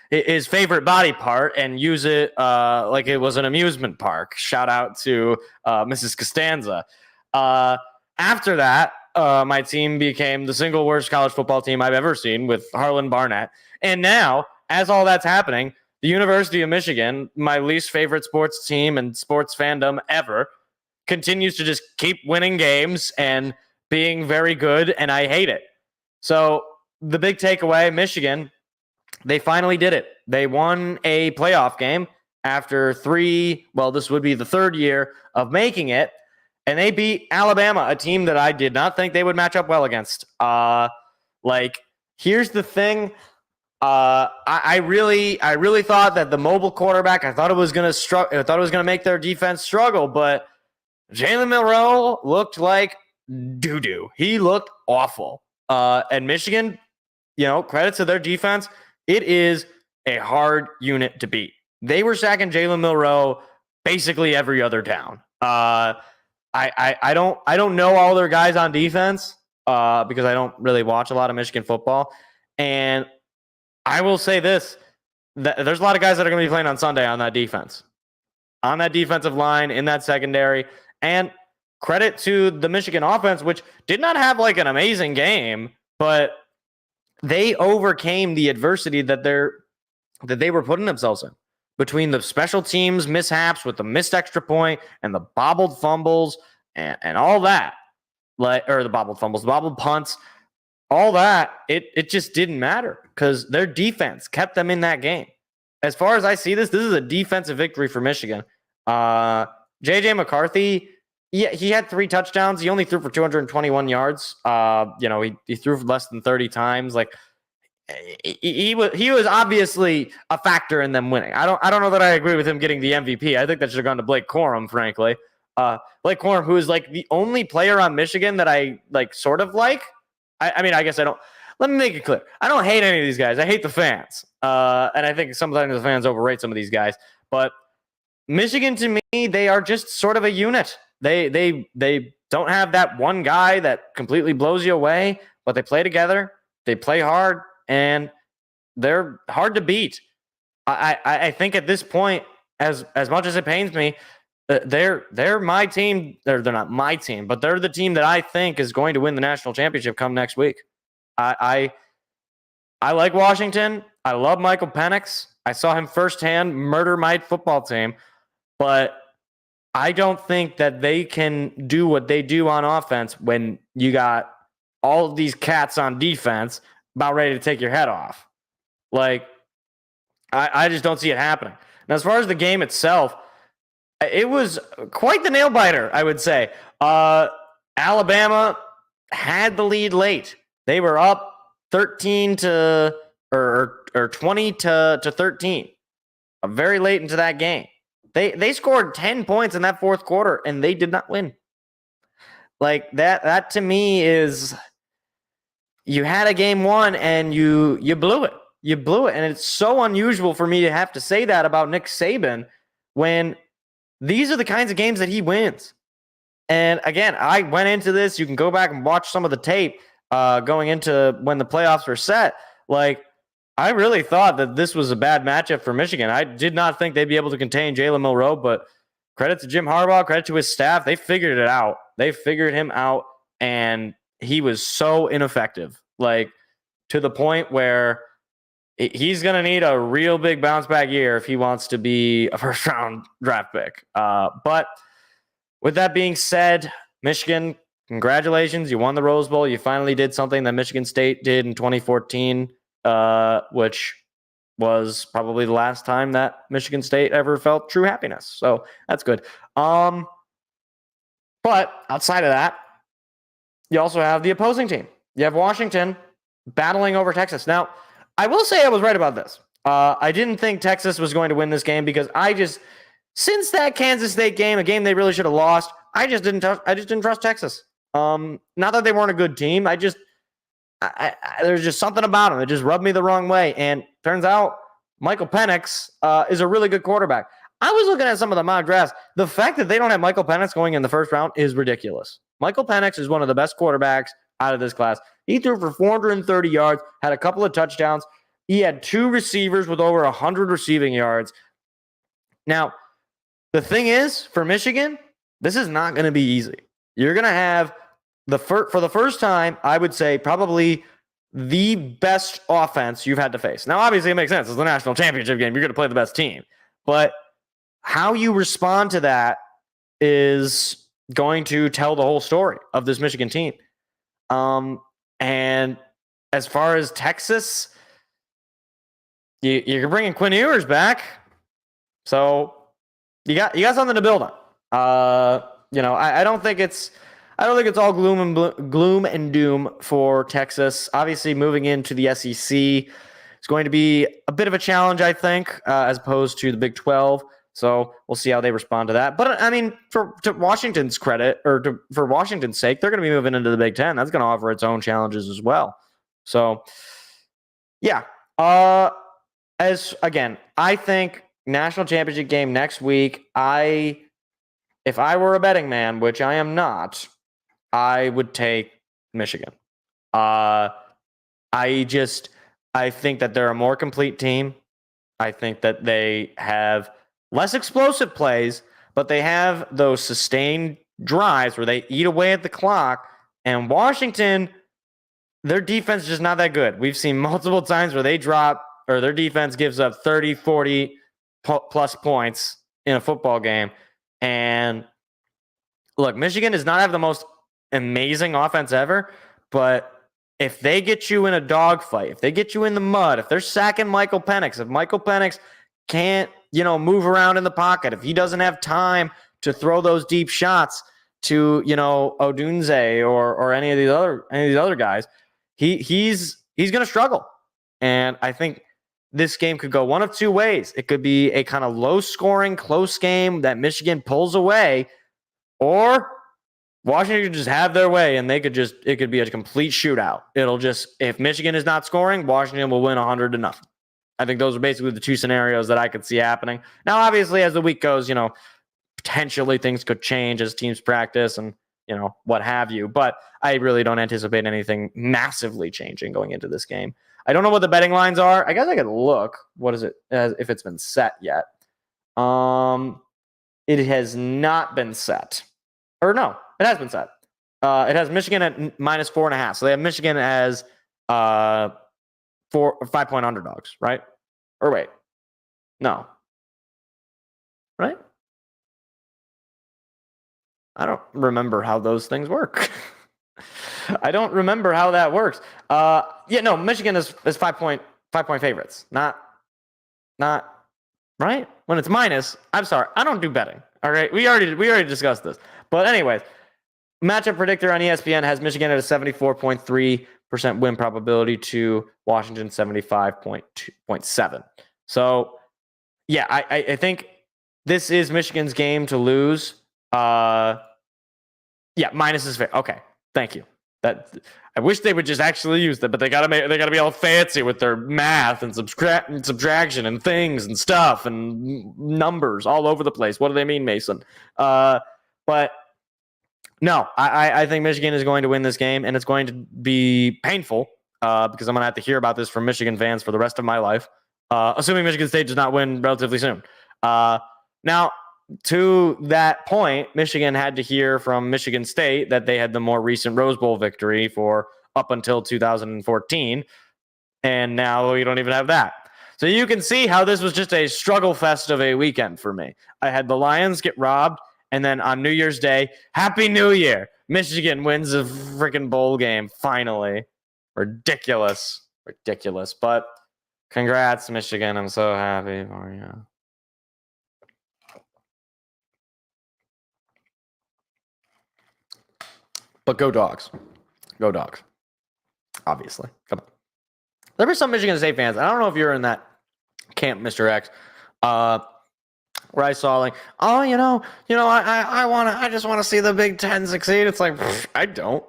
S4: his favorite body part and use it like it was an amusement park. Shout out to Mrs. Costanza. After that, my team became the single worst college football team I've ever seen with Harlan Barnett. And now, as all that's happening, the University of Michigan, my least favorite sports team and sports fandom ever, continues to just keep winning games and being very good, and I hate it. So the big takeaway, Michigan, they finally did it. They won a playoff game after this would be the third year of making it, and they beat Alabama, a team that I did not think they would match up well against. Here's the thing. I really thought that the mobile quarterback, I thought it was going to make their defense struggle, but Jalen Milroe looked like doo-doo. He looked awful. And Michigan, credit to their defense, it is a hard unit to beat. They were sacking Jalen Milroe basically every other down. I don't know all their guys on defense because I don't really watch a lot of Michigan football. And I will say this, there's a lot of guys that are going to be playing on Sunday on that defense. On that defensive line, in that secondary. And credit to the Michigan offense, which did not have like an amazing game, but they overcame the adversity that they were putting themselves in. Between the special teams mishaps with the missed extra point and the bobbled fumbles and all that, the bobbled punts, all that, it just didn't matter because their defense kept them in that game. As far as I see this is a defensive victory for Michigan. J.J. McCarthy, he had 3 touchdowns. He only threw for 221 yards. He threw for less than 30 times. he was obviously a factor in them winning. I don't know that I agree with him getting the MVP. I think that should have gone to Blake Corum, frankly. Blake Corum, who is like the only player on Michigan that I like sort of like. I mean, I guess I don't. Let me make it clear. I don't hate any of these guys. I hate the fans. And I think sometimes the fans overrate some of these guys. But Michigan, to me, they are just sort of a unit. They don't have that one guy that completely blows you away, but they play together. They play hard, and they're hard to beat. I think at this point, as much as it pains me, they're my team. They're not my team, but they're the team that I think is going to win the national championship come next week. I like Washington. I love Michael Penix. I saw him firsthand murder my football team, but I don't think that they can do what they do on offense when you got all of these cats on defense about ready to take your head off. Like, I just don't see it happening. Now, as far as the game itself, it was quite the nail biter, I would say. Alabama had the lead late. They were up 13 to or 20 to 13. Very late into that game. They scored 10 points in that fourth quarter and they did not win. Like that to me is, you had a game won and you blew it. You blew it. And it's so unusual for me to have to say that about Nick Saban when these are the kinds of games that he wins. And again, I went into this. You can go back and watch some of the tape going into when the playoffs were set. Like, I really thought that this was a bad matchup for Michigan. I did not think they'd be able to contain Jalen Milroe, but credit to Jim Harbaugh, credit to his staff. They figured it out. They figured him out, and he was so ineffective, like to the point where he's going to need a real big bounce back year if he wants to be a first round draft pick. But with that being said, Michigan, congratulations. You won the Rose Bowl. You finally did something that Michigan State did in 2014, which was probably the last time that Michigan State ever felt true happiness. So that's good. But outside of that, you also have the opposing team. You have Washington battling over Texas. Now, I will say I was right about this. I didn't think Texas was going to win this game because since that Kansas State game, a game they really should have lost, I just didn't trust Texas. Not that they weren't a good team. There's just something about them that just rubbed me the wrong way. And turns out Michael Penix is a really good quarterback. I was looking at some of the mock drafts. The fact that they don't have Michael Penix going in the first round is ridiculous. Michael Penix is one of the best quarterbacks out of this class. He threw for 430 yards, had a couple of touchdowns. He had 2 receivers with over 100 receiving yards. Now, the thing is, for Michigan, this is not going to be easy. You're going to have, for the first time, I would say probably the best offense you've had to face. Now, obviously, it makes sense. It's the national championship game. You're going to play the best team. But how you respond to that is going to tell the whole story of this Michigan team. And as far as Texas, you're bringing Quinn Ewers back. So you got something to build on. I don't think it's all gloom and doom for Texas. Obviously, moving into the SEC is going to be a bit of a challenge, I think, as opposed to the Big 12. So we'll see how they respond to that. But I mean, to Washington's credit, or for Washington's sake, they're going to be moving into the Big 10. That's going to offer its own challenges as well. So, yeah. I think national championship game next week. If I were a betting man, which I am not, I would take Michigan. I think that they're a more complete team. I think that they have less explosive plays, but they have those sustained drives where they eat away at the clock. And Washington, their defense is just not that good. We've seen multiple times where they drop, or their defense gives up 30, 40 plus points in a football game. And look, Michigan does not have the most amazing offense ever, but if they get you in a dogfight, if they get you in the mud, if they're sacking Michael Penix, if Michael Penix can't, move around in the pocket, if he doesn't have time to throw those deep shots to, Odunze or any of these other guys, he's going to struggle. And I think this game could go one of two ways. It could be a kind of low-scoring, close game that Michigan pulls away, or Washington could just have their way, and it could be a complete shootout. If Michigan is not scoring, Washington will win 100-0. I think those are basically the two scenarios that I could see happening. Now, obviously, as the week goes, potentially things could change as teams practice and, what have you. But I really don't anticipate anything massively changing going into this game. I don't know what the betting lines are. I guess I could look. What is it? If it's been set yet. It has not been set. Or no, it has been set. It has Michigan at -4.5. So they have Michigan as 5-point underdogs, right? Or wait. No. Right? I don't remember how those things work. I don't remember how that works. Michigan is 5-point favorites. Not right? When it's minus, I'm sorry, I don't do betting. All right. We already discussed this. But anyways, matchup predictor on ESPN has Michigan at a 74.3% win probability to Washington 75.7. So yeah, I think this is Michigan's game to lose. Minus is fair. Okay, thank you. I wish they would just actually use that, but they gotta be all fancy with their math and subtraction and things and stuff and numbers all over the place. What do they mean, Mason? But no, I think Michigan is going to win this game, and it's going to be painful because I'm going to have to hear about this from Michigan fans for the rest of my life, assuming Michigan State does not win relatively soon. Now, to that point, Michigan had to hear from Michigan State that they had the more recent Rose Bowl victory for up until 2014, and now we don't even have that. So you can see how this was just a struggle fest of a weekend for me. I had the Lions get robbed, and then on New Year's Day, Happy New Year! Michigan wins a freaking bowl game, finally. Ridiculous. But congrats, Michigan. I'm so happy for you. But go Dogs. Go Dogs. Obviously. Come on. There were some Michigan State fans. I don't know if you're in that camp, Mr. X, where I saw I just want to see the Big Ten succeed. It's like, I don't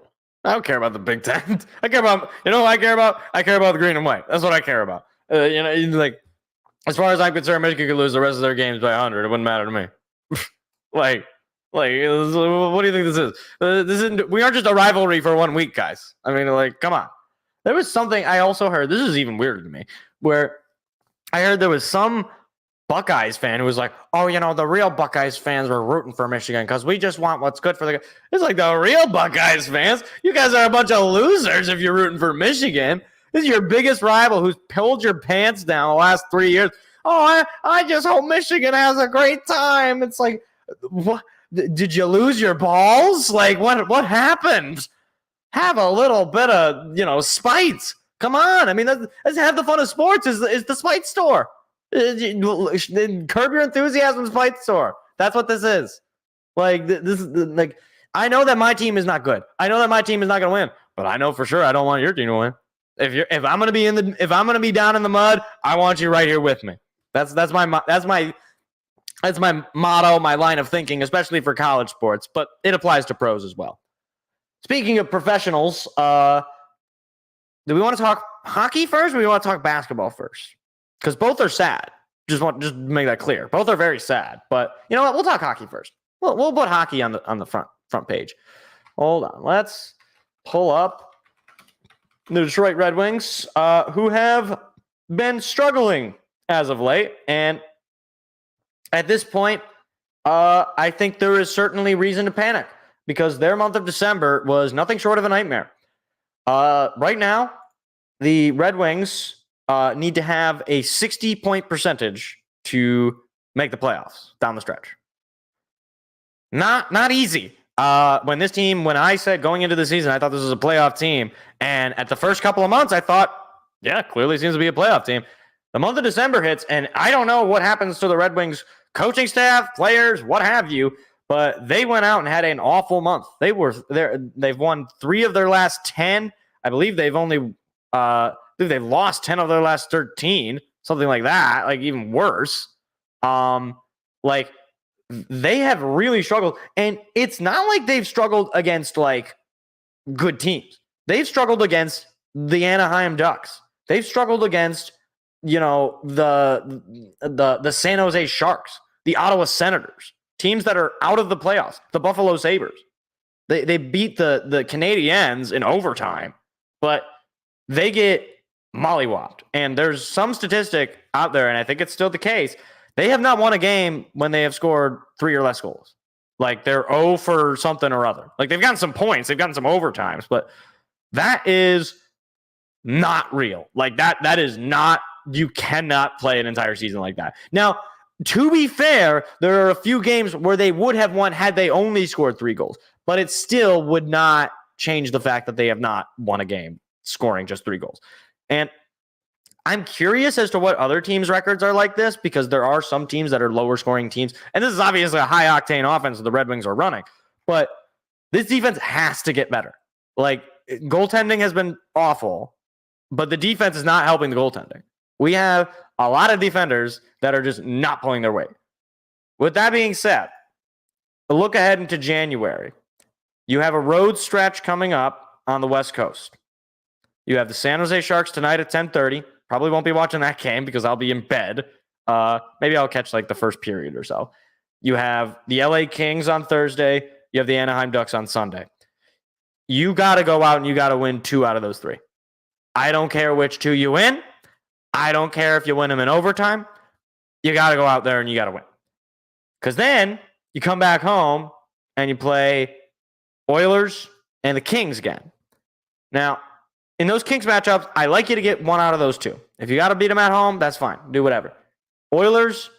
S4: care about the Big Ten. I care about, I care about the green and white. That's what I care about. As far as I'm concerned, Michigan could lose the rest of their games by 100. It wouldn't matter to me. What do you think this is? We aren't just a rivalry for 1 week, guys. I mean, come on. There was something I also heard. This is even weirder to me, where I heard there was some Buckeyes fan who was like, "Oh, the real Buckeyes fans were rooting for Michigan because we just want what's good for the." It's like the real Buckeyes fans. You guys are a bunch of losers if you're rooting for Michigan. This is your biggest rival who's pulled your pants down the last 3 years. Oh, I just hope Michigan has a great time. It's like, what? Did you lose your balls? What happened? Have a little bit of, spite. Come on. I mean, that's half the fun of sports is the spite store. Curb Your Enthusiasm spite store. That's what this is. This is I know that my team is not good. I know that my team is not going to win, but I know for sure I don't want your team to win. If I'm going to be down in the mud, I want you right here with me. That's my motto, my line of thinking, especially for college sports, but it applies to pros as well. Speaking of professionals, do we want to talk hockey first, or do we want to talk basketball first? Because both are sad. Just make that clear. Both are very sad. But you know what? We'll talk hockey first. We'll put hockey on the front page. Hold on. Let's pull up the Detroit Red Wings, who have been struggling as of late, and at this point, I think there is certainly reason to panic because their month of December was nothing short of a nightmare. Right now, the Red Wings need to have a 60-point percentage to make the playoffs down the stretch. Not easy. When I said going into the season, I thought this was a playoff team. And at the first couple of months, I thought, yeah, clearly seems to be a playoff team. The month of December hits, and I don't know what happens to the Red Wings coaching staff, players, what have you, but they went out and had an awful month. They've won 3 of their last 10. I believe they've only They've lost 10 of their last 13, something like that, like even worse. Like they have really struggled, and it's not like they've struggled against like good teams. They've struggled against the Anaheim Ducks. They've struggled against, the San Jose Sharks, the Ottawa Senators, teams that are out of the playoffs, the Buffalo Sabres. They beat the Canadiens in overtime, but they get mollywopped. And there's some statistic out there, and I think it's still the case. They have not won a game when they have scored 3 or less goals. Like they're 0 for something or other. Like they've gotten some points, they've gotten some overtimes, but that is not real. Like that is not, you cannot play an entire season like that. Now, to be fair, there are a few games where they would have won had they only scored 3 goals, but it still would not change the fact that they have not won a game scoring just 3 goals. And I'm curious as to what other teams' records are like this, because there are some teams that are lower scoring teams. And this is obviously a high octane offense that the Red Wings are running, but this defense has to get better. Like goaltending has been awful, but the defense is not helping the goaltending. We have a lot of defenders that are just not pulling their weight. With that being said, a look ahead into January. You have a road stretch coming up on the West Coast. You have the San Jose Sharks tonight at 10:30. Probably won't be watching that game because I'll be in bed. Maybe I'll catch like the first period or so. You have the LA Kings on Thursday. You have the Anaheim Ducks on Sunday. You got to go out and you got to win 2 out of those 3. I don't care which 2 you win. I don't care if you win them in overtime. You got to go out there and you got to win. Because then you come back home and you play Oilers and the Kings again. Now, in those Kings matchups, I like you to get 1 out of those 2. If you got to beat them at home, that's fine. Do whatever. Oilers,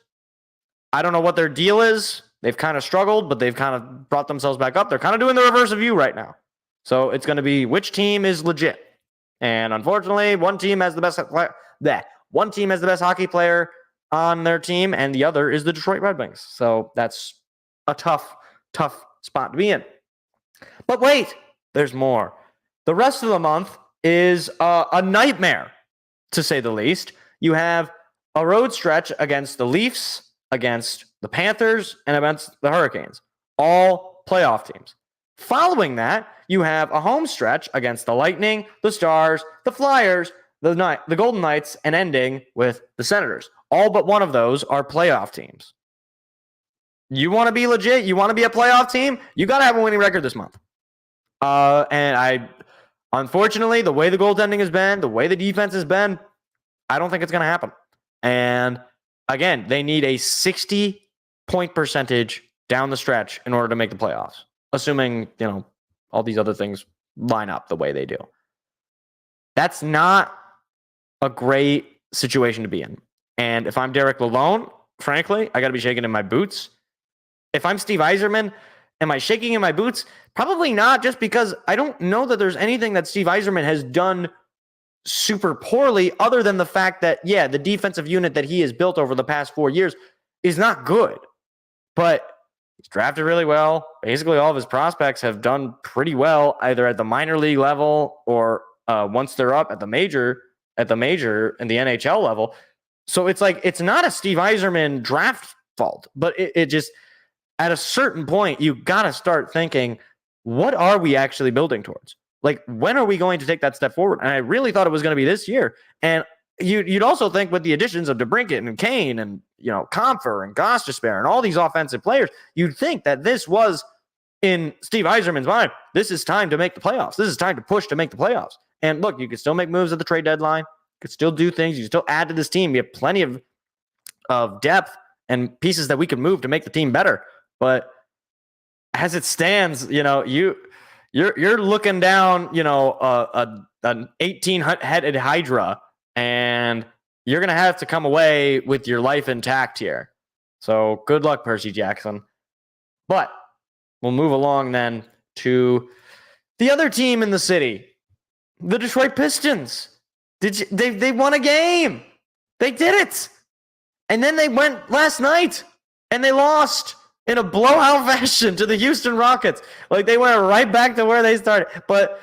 S4: I don't know what their deal is. They've kind of struggled, but they've kind of brought themselves back up. They're kind of doing the reverse of you right now. So it's going to be which team is legit. And unfortunately, one team has the best hockey player on their team, and the other is the Detroit Red Wings. So that's a tough spot to be in. But wait, there's more. The rest of the month is a nightmare, to say the least. You have a road stretch against the Leafs, against the Panthers, and against the Hurricanes, all playoff teams. Following that, you have a home stretch against the Lightning, the Stars, the Flyers, the Golden Knights, and ending with the Senators. All but one of those are playoff teams. You want to be legit? You want to be a playoff team? You got to have a winning record this month. Unfortunately, the way the goaltending has been, the way the defense has been, I don't think it's going to happen. And again, they need a 60-point percentage down the stretch in order to make the playoffs, assuming, all these other things line up the way they do. That's not a great situation to be in. And if I'm Derek Lalonde, frankly, I got to be shaking in my boots. If I'm Steve Yzerman, am I shaking in my boots? Probably not, just because I don't know that there's anything that Steve Yzerman has done super poorly other than the fact that, the defensive unit that he has built over the past 4 years is not good. But he's drafted really well. Basically, all of his prospects have done pretty well, either at the minor league level or once they're up at the major in the NHL level. So it's like, it's not a Steve Yzerman draft fault, but it just, at a certain point, you got to start thinking, what are we actually building towards? Like, when are we going to take that step forward? And I really thought it was going to be this year. And you'd also think with the additions of DeBrincat and Kane and, Compher and Gostisbehere and all these offensive players, you'd think that this was, in Steve Yzerman's mind, this is time to make the playoffs. This is time to push to make the playoffs. And look, you can still make moves at the trade deadline. You can still do things. You can still add to this team. We have plenty of depth and pieces that we can move to make the team better. But as it stands, you're looking down, an 18-headed Hydra, and you're going to have to come away with your life intact here. So good luck, Percy Jackson. But we'll move along then to the other team in the city, the Detroit Pistons. They won a game. They did it. And then they went last night and they lost in a blowout fashion to the Houston Rockets. Like, they went right back to where they started. But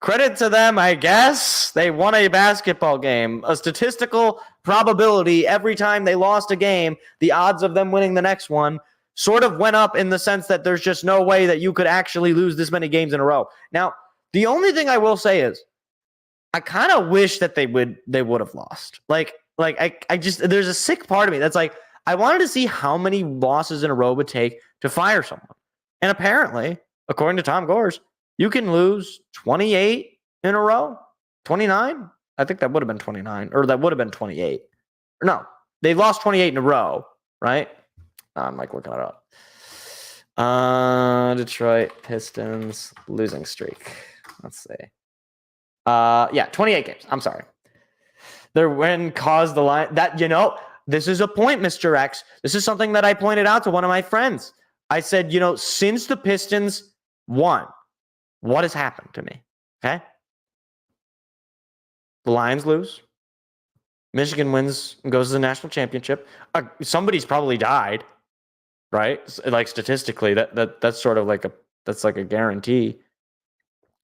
S4: credit to them, I guess. They won a basketball game. A statistical probability every time they lost a game, the odds of them winning the next one sort of went up in the sense that there's just no way that you could actually lose this many games in a row. Now, the only thing I will say is I kind of wish that they would have lost. I just, there's a sick part of me that's like, I wanted to see how many losses in a row would take to fire someone. And apparently, according to Tom Gores, you can lose 28 in a row, 29. I think that would have been 29, or that would have been 28. No, they lost 28 in a row, right? I'm like looking it up. Detroit Pistons losing streak. Let's see. 28 games. I'm sorry. Their win caused the line that, this is a point, Mr. X. This is something that I pointed out to one of my friends. I said, since the Pistons won, what has happened to me? Okay. The Lions lose. Michigan wins and goes to the national championship. Somebody's probably died, right? Like statistically, that's sort of like a guarantee.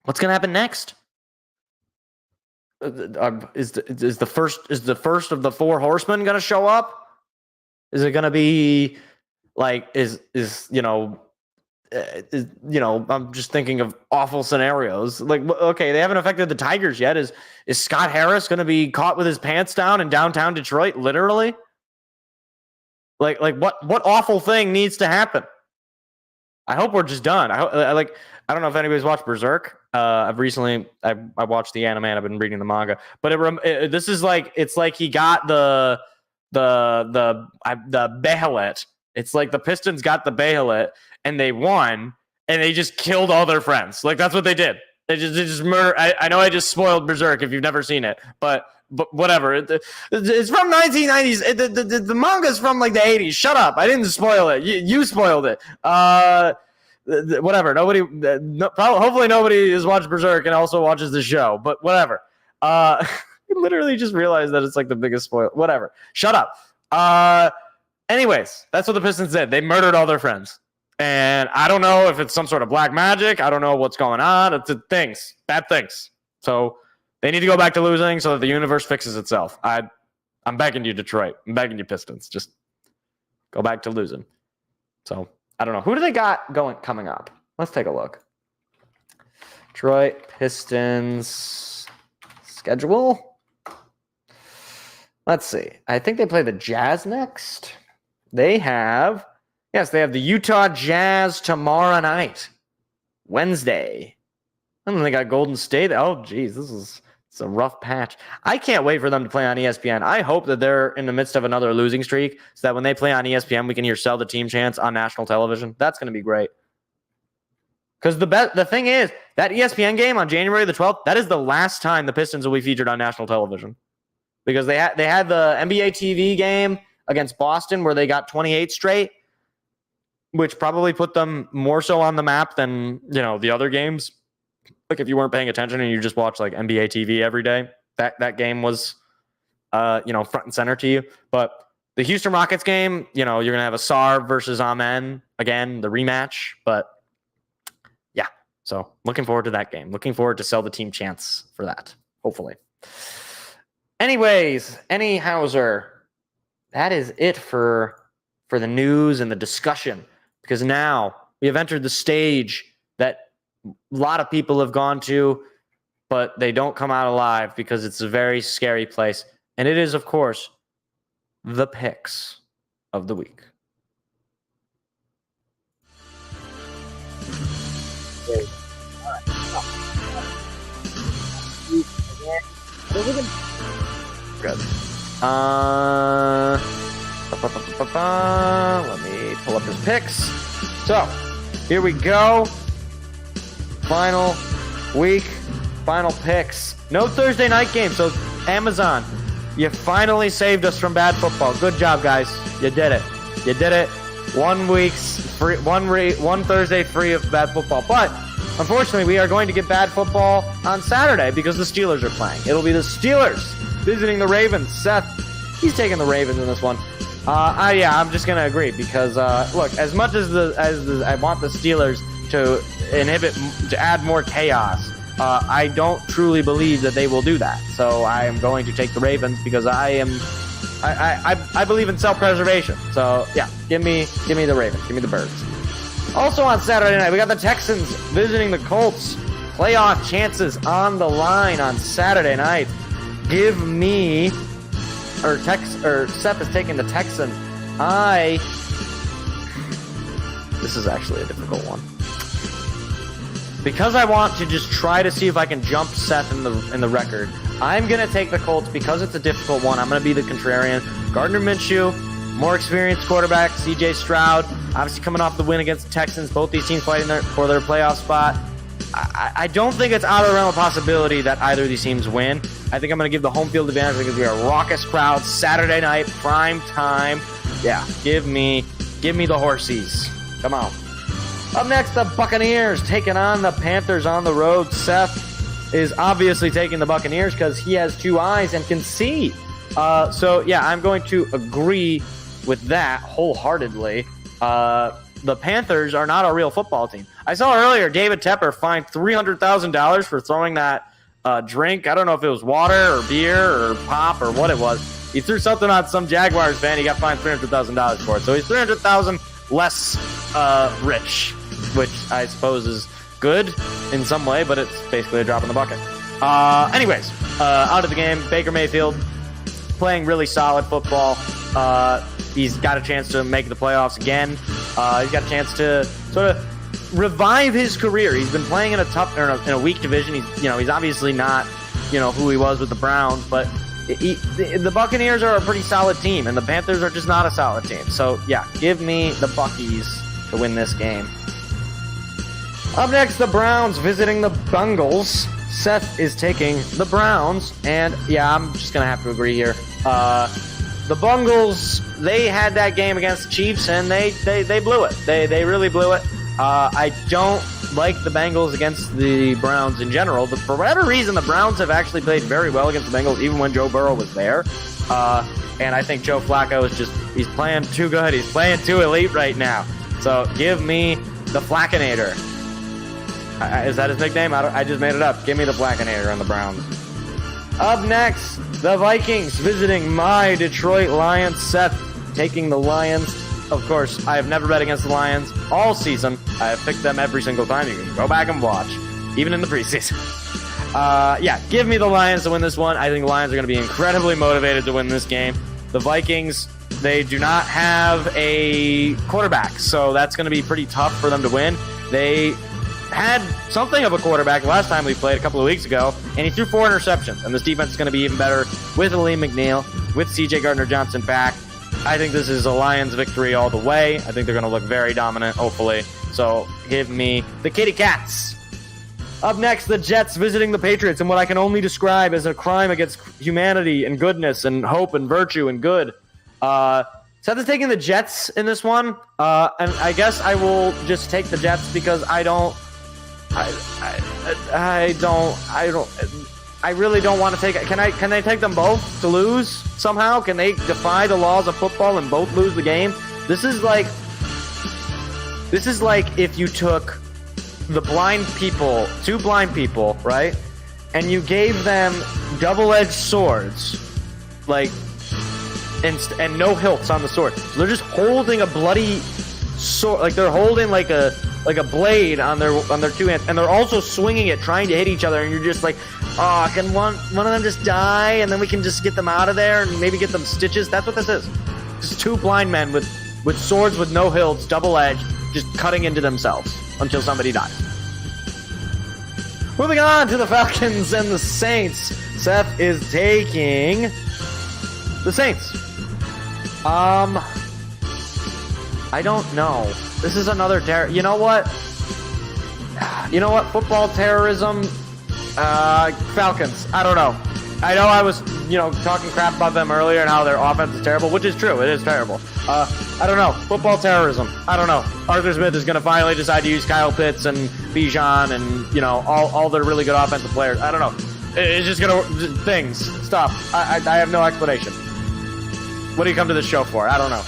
S4: What's going to happen next? Is the first of the four horsemen going to show up? Is it going to be like I'm just thinking of awful scenarios. Like, okay, they haven't affected the Tigers yet. Is Scott Harris going to be caught with his pants down in downtown Detroit? Literally. Like what awful thing needs to happen? I hope we're just done. I don't know if anybody's watched Berserk. I watched the anime and I've been reading the manga, but this is like, it's like he got the Behelit. It's like the Pistons got the Behelit and they won and they just killed all their friends. Like that's what they did. They just murder. I know I just spoiled Berserk if you've never seen it, but whatever. It's from 1990s. The manga's from like the 80s. Shut up. I didn't spoil it. You spoiled it. Whatever. Hopefully nobody has watched Berserk and also watches the show, but whatever. I literally just realized that it's like the biggest spoil. Whatever. Shut up. Anyways, that's what the Pistons did. They murdered all their friends. And I don't know if it's some sort of black magic. I don't know what's going on. It's bad things. So they need to go back to losing so that the universe fixes itself. I'm begging you, Detroit. I'm begging you, Pistons. Just go back to losing. So I don't know. Who do they got coming up? Let's take a look. Detroit Pistons schedule. Let's see. I think they play the Jazz next. They have the Utah Jazz tomorrow night, Wednesday. And then they got Golden State. Oh, geez, it's a rough patch. I can't wait for them to play on ESPN. I hope that they're in the midst of another losing streak so that when they play on ESPN, we can hear Sell the Team chants on national television. That's going to be great. Because the thing is, that ESPN game on January the 12th, that is the last time the Pistons will be featured on national television. Because they had the NBA TV game against Boston where they got 28 straight, which probably put them more so on the map than, the other games. Like if you weren't paying attention and you just watched like NBA TV every day, that game was, front and center to you. But the Houston Rockets game, you're going to have a Sarr versus Amen again, the rematch. But yeah, so looking forward to that game. Looking forward to Sell the Team chance for that, hopefully. Anyways, Hauser, that is it for the news and the discussion. Because now we have entered the stage that a lot of people have gone to, but they don't come out alive because it's a very scary place. And it is, of course, the picks of the week. Good. Let me pull up his picks. So, here we go. Final week, final picks. No Thursday night game, so Amazon, you finally saved us from bad football. Good job, guys. You did it. 1 week's free, one Thursday free of bad football. But unfortunately, we are going to get bad football on Saturday because the Steelers are playing. It'll be the Steelers visiting the Ravens. Seth, he's taking the Ravens in this one. I'm just gonna agree because look, as much as I want the Steelers to add more chaos I don't truly believe that they will do that. So I am going to take the Ravens because I believe in self-preservation. So yeah, give me the Ravens. Give me the Birds. Also on Saturday night, we got the Texans visiting the Colts. Playoff chances on the line on Saturday night. Give me, Seth is taking the Texans. This is actually a difficult one. Because I want to just try to see if I can jump Seth in the record, I'm going to take the Colts because it's a difficult one. I'm going to be the contrarian. Gardner Minshew, more experienced quarterback. C.J. Stroud, obviously coming off the win against the Texans. Both these teams fighting for their playoff spot. I don't think it's out of the realm of possibility that either of these teams win. I think I'm going to give the home field advantage. I think it's going to be a raucous crowd. Saturday night, prime time. Yeah, give me the Horsies. Come on. Up next, the Buccaneers taking on the Panthers on the road. Seth is obviously taking the Buccaneers because he has 2 eyes and can see. So, yeah, I'm going to agree with that wholeheartedly. The Panthers are not a real football team. I saw earlier David Tepper fined $300,000 for throwing that drink. I don't know if it was water or beer or pop or what it was. He threw something on some Jaguars fan. He got fined $300,000 for it. So he's $300,000 less rich, which I suppose is good in some way, but it's basically a drop in the bucket. Anyways, out of the game, Baker Mayfield playing really solid football. He's got a chance to make the playoffs again. He's got a chance to sort of revive his career. He's been playing in a weak division. He's obviously not, who he was with the Browns, but the Buccaneers are a pretty solid team, and the Panthers are just not a solid team. So, yeah, give me the Buckies to win this game. Up next, the Browns visiting the Bengals. Seth is taking the Browns, and, yeah, I'm just going to have to agree here. The Bengals, they had that game against the Chiefs, and they blew it. They really blew it. I don't like the Bengals against the Browns in general. For whatever reason, the Browns have actually played very well against the Bengals, even when Joe Burrow was there. And I think Joe Flacco he's playing too good. He's playing too elite right now. So give me the Flackinator. Is that his nickname? I just made it up. Give me the Flackinator on the Browns. Up next, the Vikings visiting my Detroit Lions. Seth taking the Lions. Of course, I have never bet against the Lions all season. I have picked them every single time. You can go back and watch, even in the preseason. Yeah, give me the Lions to win this one. I think the Lions are going to be incredibly motivated to win this game. The Vikings, they do not have a quarterback, so that's going to be pretty tough for them to win. They had something of a quarterback last time we played a couple of weeks ago, and he threw 4 interceptions. And this defense is going to be even better with Aleem McNeil, with C.J. Gardner-Johnson back. I think this is a Lions victory all the way. I think they're going to look very dominant, hopefully. So give me the Kitty Cats. Up next, the Jets visiting the Patriots in what I can only describe as a crime against humanity and goodness and hope and virtue and good. Seth is taking the Jets in this one, and I guess I will just take the Jets because I really don't want to take it. Can they take them both to lose somehow? Can they defy the laws of football and both lose the game? This is like if you took the two blind people, right? And you gave them double-edged swords, and no hilts on the sword. So they're just holding a bloody sword, like they're holding like a blade on their 2 hands, and they're also swinging it, trying to hit each other. And you're just like, oh, can one of them just die, and then we can just get them out of there and maybe get them stitches? That's what this is. Just 2 blind men with swords with no hilts, double-edged, just cutting into themselves until somebody dies. Moving on to the Falcons and the Saints. Seth is taking the Saints. I don't know. This is another You know what? Football terrorism. Falcons. I don't know. I know I was, talking crap about them earlier and how their offense is terrible, which is true. It is terrible. I don't know. Football terrorism. I don't know. Arthur Smith is going to finally decide to use Kyle Pitts and Bijan and, all their really good offensive players. I don't know. It's just going to... Things. Stop. I have no explanation. What do you come to this show for? I don't know.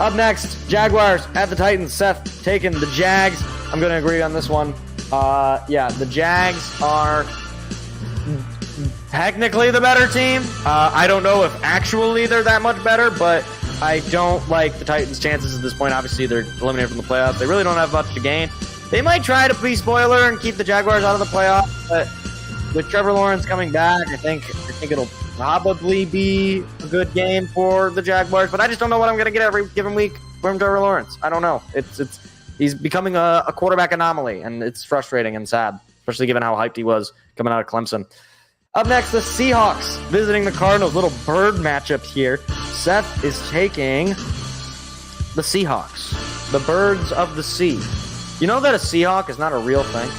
S4: Up next, Jaguars at the Titans. Seth taking the Jags. I'm going to agree on this one. Yeah, the Jags are technically the better team. I don't know if actually they're that much better, but I don't like the Titans' chances at this point. Obviously, they're eliminated from the playoffs. They really don't have much to gain. They might try to be spoiler and keep the Jaguars out of the playoffs, but with Trevor Lawrence coming back, I think it'll probably be a good game for the Jaguars. But I just don't know what I'm going to get every given week from Trevor Lawrence. I don't know. He's becoming a quarterback anomaly, and it's frustrating and sad, especially given how hyped he was coming out of Clemson. Up next, the Seahawks visiting the Cardinals. Little bird matchup here. Seth is taking the Seahawks, the birds of the sea. You know that a Seahawk is not a real thing?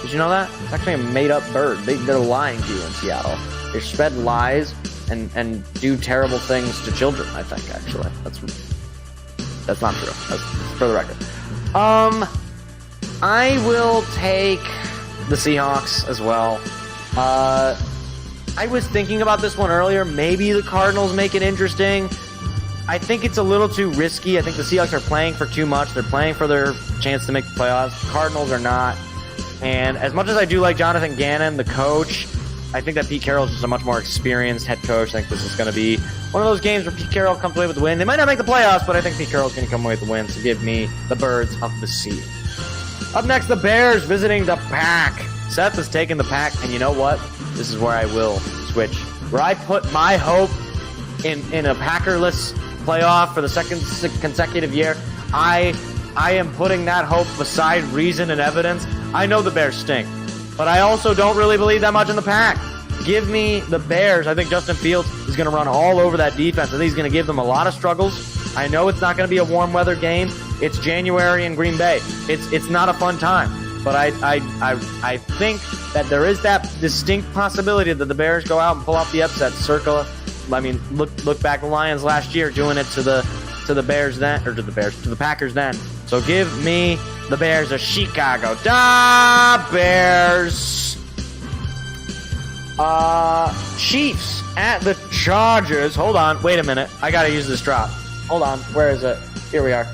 S4: Did you know that? It's actually a made-up bird. They're lying to you in Seattle. They spread lies and do terrible things to children, I think, actually. That's not true. That's for the record. I will take the Seahawks as well. I was thinking about this one earlier. Maybe the Cardinals make it interesting. I think it's a little too risky. I think the Seahawks are playing for too much. They're playing for their chance to make the playoffs. The Cardinals are not. And as much as I do like Jonathan Gannon, the coach, I think that Pete Carroll is just a much more experienced head coach. I think this is going to be one of those games where Pete Carroll comes away with the win. They might not make the playoffs, but I think Pete Carroll's going to come away with the win. So give me the birds of the sea. Up next, the Bears visiting the Pack. Seth is taking the Pack, and you know what? This is where I will switch. Where I put my hope in a Packerless playoff for the second consecutive year, I am putting that hope beside reason and evidence. I know the Bears stink, but I also don't really believe that much in the Pack. Give me the Bears. I think Justin Fields is going to run all over that defense. I think he's going to give them a lot of struggles. I know it's not going to be a warm weather game. It's January in Green Bay. It's not a fun time. But I think that there is that distinct possibility that the Bears go out and pull off the upset. Look back the Lions last year doing it to the Bears then, or to the Packers then. So give me the Bears of Chicago. Da Bears. Chiefs at the Chargers. Hold on, wait a minute. I gotta use this drop. Hold on, where is it? Here we are.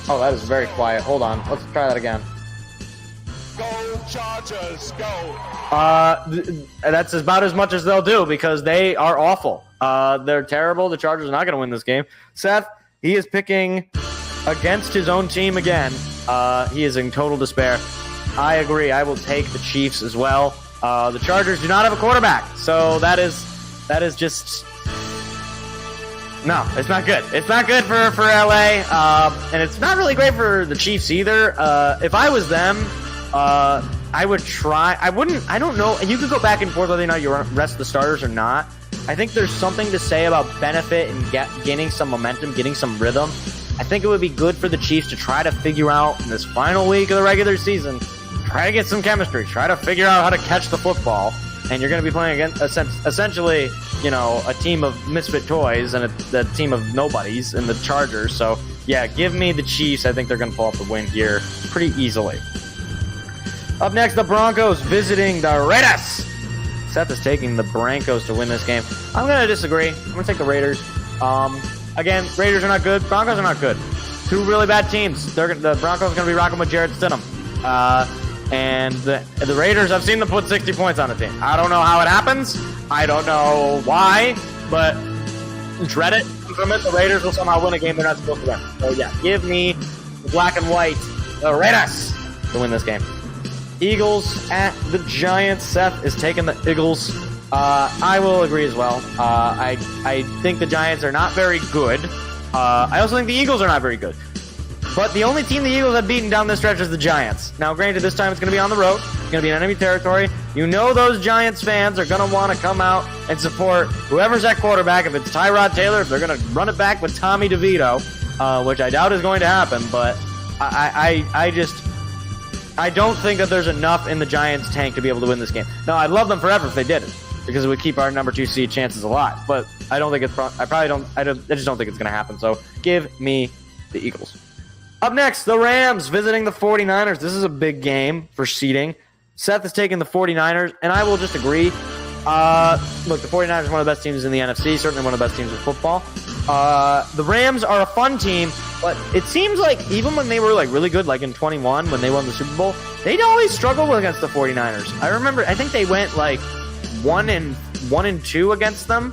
S4: Oh, that is very quiet. Hold on, let's try that again.
S1: Go Chargers, go!
S4: That's about as much as they'll do because they are awful. They're terrible. The Chargers are not going to win this game. Seth, he is picking against his own team again. He is in total despair. I agree. I will take the Chiefs as well. The Chargers do not have a quarterback, so that is just no. It's not good. It's not good for LA, and it's not really great for the Chiefs either. If I was them. I would try. I don't know. You could go back and forth whether or not you rest the starters or not. I think there's something to say about benefit and gaining some momentum, getting some rhythm. I think it would be good for the Chiefs to try to figure out in this final week of the regular season, try to get some chemistry, try to figure out how to catch the football. And you're going to be playing against essentially, a team of misfit toys and a team of nobodies in the Chargers. So, yeah, give me the Chiefs. I think they're going to pull off the win here pretty easily. Up next, the Broncos visiting the Raiders. Seth is taking the Broncos to win this game. I'm going to disagree. I'm going to take the Raiders. Again, Raiders are not good. Broncos are not good. Two really bad teams. The Broncos are going to be rocking with Jarrett Stidham. And the Raiders, I've seen them put 60 points on a team. I don't know how it happens. I don't know why. But dread it from it. The Raiders will somehow win a game they're not supposed to win. So, yeah, give me the black and white, the Raiders, to win this game. Eagles at the Giants. Seth is taking the Eagles. I will agree as well. I think the Giants are not very good. I also think the Eagles are not very good. But the only team the Eagles have beaten down this stretch is the Giants. Now, granted, this time it's going to be on the road. It's going to be in enemy territory. You know those Giants fans are going to want to come out and support whoever's at quarterback. If it's Tyrod Taylor, if they're going to run it back with Tommy DeVito, which I doubt is going to happen. But I don't think that there's enough in the Giants tank to be able to win this game. Now, I'd love them forever if they did it, because it would keep our number 2 seed chances alive. But I don't think it's. I just don't think it's going to happen. So give me the Eagles. Up next, the Rams visiting the 49ers. This is a big game for seeding. Seth is taking the 49ers, and I will just agree. Look, the 49ers are one of the best teams in the NFC, certainly one of the best teams in football. The Rams are a fun team, But it seems like even when they were like really good, like in 21, when they won the Super Bowl, they'd always struggle against the 49ers. I think they went like 1-2 against them,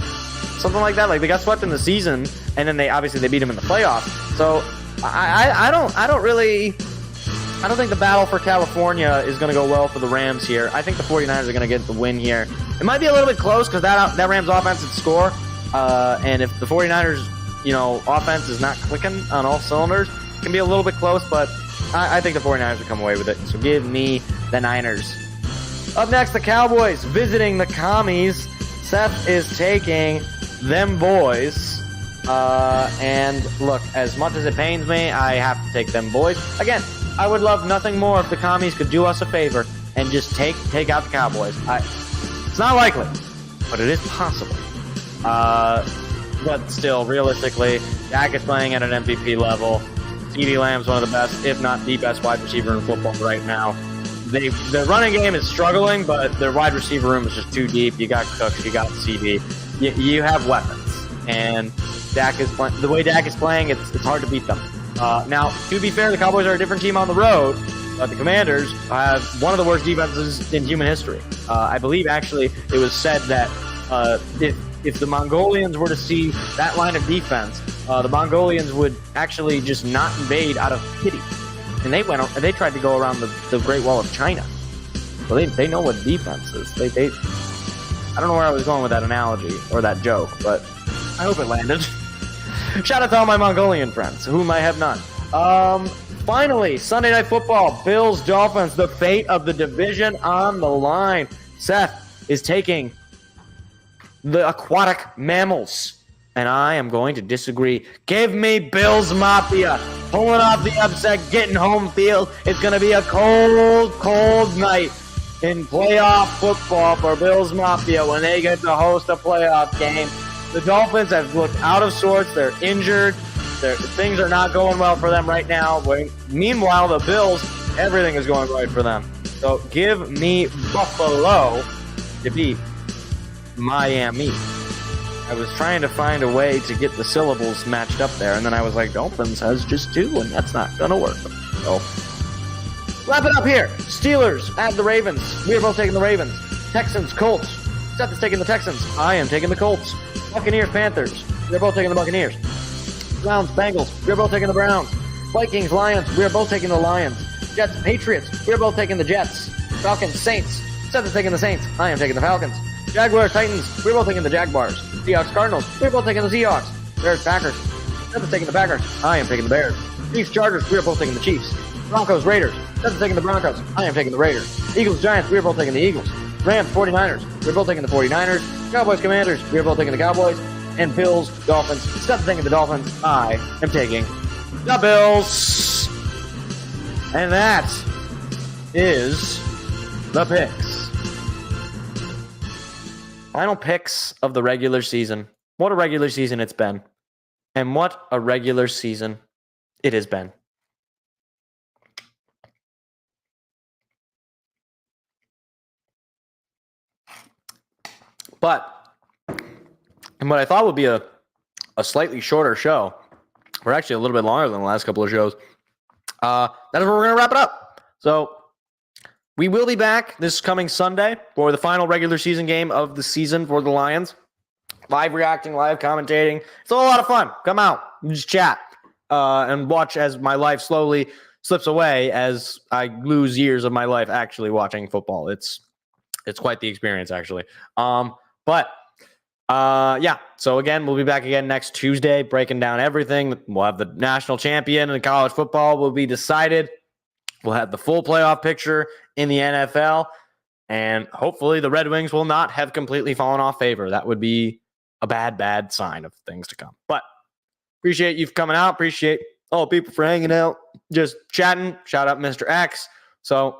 S4: something like that. Like they got swept in the season, and then they beat them in the playoffs. So I don't think the battle for California is going to go well for the Rams here. I think the 49ers are going to get the win here. It might be a little bit close because that Rams offense would score, and if the 49ers offense is not clicking on all cylinders, it can be a little bit close, but I think the 49ers will come away with it. So give me the Niners. Up next, the Cowboys visiting the Commies. Seth is taking them boys. And look, as much as it pains me, I have to take them boys. Again, I would love nothing more if the Commies could do us a favor and just take out the Cowboys. It's not likely, but it is possible. But still, realistically, Dak is playing at an MVP level. CeeDee Lamb's one of the best, if not the best, wide receiver in football right now. Their running game is struggling, but their wide receiver room is just too deep. You got Cooks, you got CD. You have weapons, and Dak is the way Dak is playing, it's hard to beat them. Now, to be fair, the Cowboys are a different team on the road, but the Commanders have one of the worst defenses in human history. I believe, actually, it was said that if the Mongolians were to see that line of defense, the Mongolians would actually just not invade out of pity. And they tried to go around the Great Wall of China. So they know what defense is. I don't know where I was going with that analogy or that joke, but I hope it landed. Shout out to all my Mongolian friends, whom I have none. Finally, Sunday Night Football, Bills, Dolphins, the fate of the division on the line. Seth is taking the aquatic mammals, and I am going to disagree. Give me Bills Mafia. Pulling off the upset, getting home field. It's going to be a cold, cold night in playoff football for Bills Mafia when they get to host a playoff game. The Dolphins have looked out of sorts. They're injured. Things are not going well for them right now. Meanwhile, the Bills, everything is going right for them. So give me Buffalo to beat Miami. I was trying to find a way to get the syllables matched up there, and then I was like, Dolphins has just 2, and that's not going to work. So, wrap it up here. Steelers at the Ravens. We are both taking the Ravens. Texans, Colts. Seth is taking the Texans. I am taking the Colts. Buccaneers, Panthers. We are both taking the Buccaneers. Browns, Bengals. We are both taking the Browns. Vikings, Lions. We are both taking the Lions. Jets, Patriots. We are both taking the Jets. Falcons, Saints. Seth is taking the Saints. I am taking the Falcons. Jaguars, Titans. We're both taking the Jaguars. Seahawks, Cardinals. We're both taking the Seahawks. Bears, Packers. Seth is taking the Packers. I am taking the Bears. Chiefs, Chargers. We are both taking the Chiefs. Broncos, Raiders. Seth is taking the Broncos. I am taking the Raiders. Eagles, Giants. We are both taking the Eagles. Rams, 49ers. We're both taking the 49ers. Cowboys, Commanders. We are both taking the Cowboys. And Bills, Dolphins. Seth is taking the Dolphins. I am taking the Bills. And that is the picks. Final picks of the regular season. What a regular season it's been. And what a regular season it has been. But, and what I thought would be a slightly shorter show, we're actually a little bit longer than the last couple of shows. That is where we're going to wrap it up. So, we will be back this coming Sunday for the final regular season game of the season for the Lions. Live reacting, live commentating. It's a lot of fun. Come out, just chat, and watch as my life slowly slips away as I lose years of my life actually watching football. It's quite the experience, actually. Yeah. So again, we'll be back again next Tuesday, breaking down everything. We'll have the national champion in college football will be decided. We'll have the full playoff picture in the NFL, and hopefully the Red Wings will not have completely fallen off favor. That would be a bad sign of things to come. But appreciate you coming out. Appreciate all people for hanging out, just chatting. Shout out Mr. X. So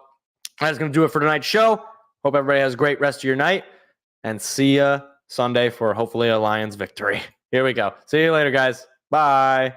S4: that's going to do it for tonight's show. Hope everybody has a great rest of your night, and see you Sunday for hopefully a Lions victory. Here we go. See you later, guys. Bye.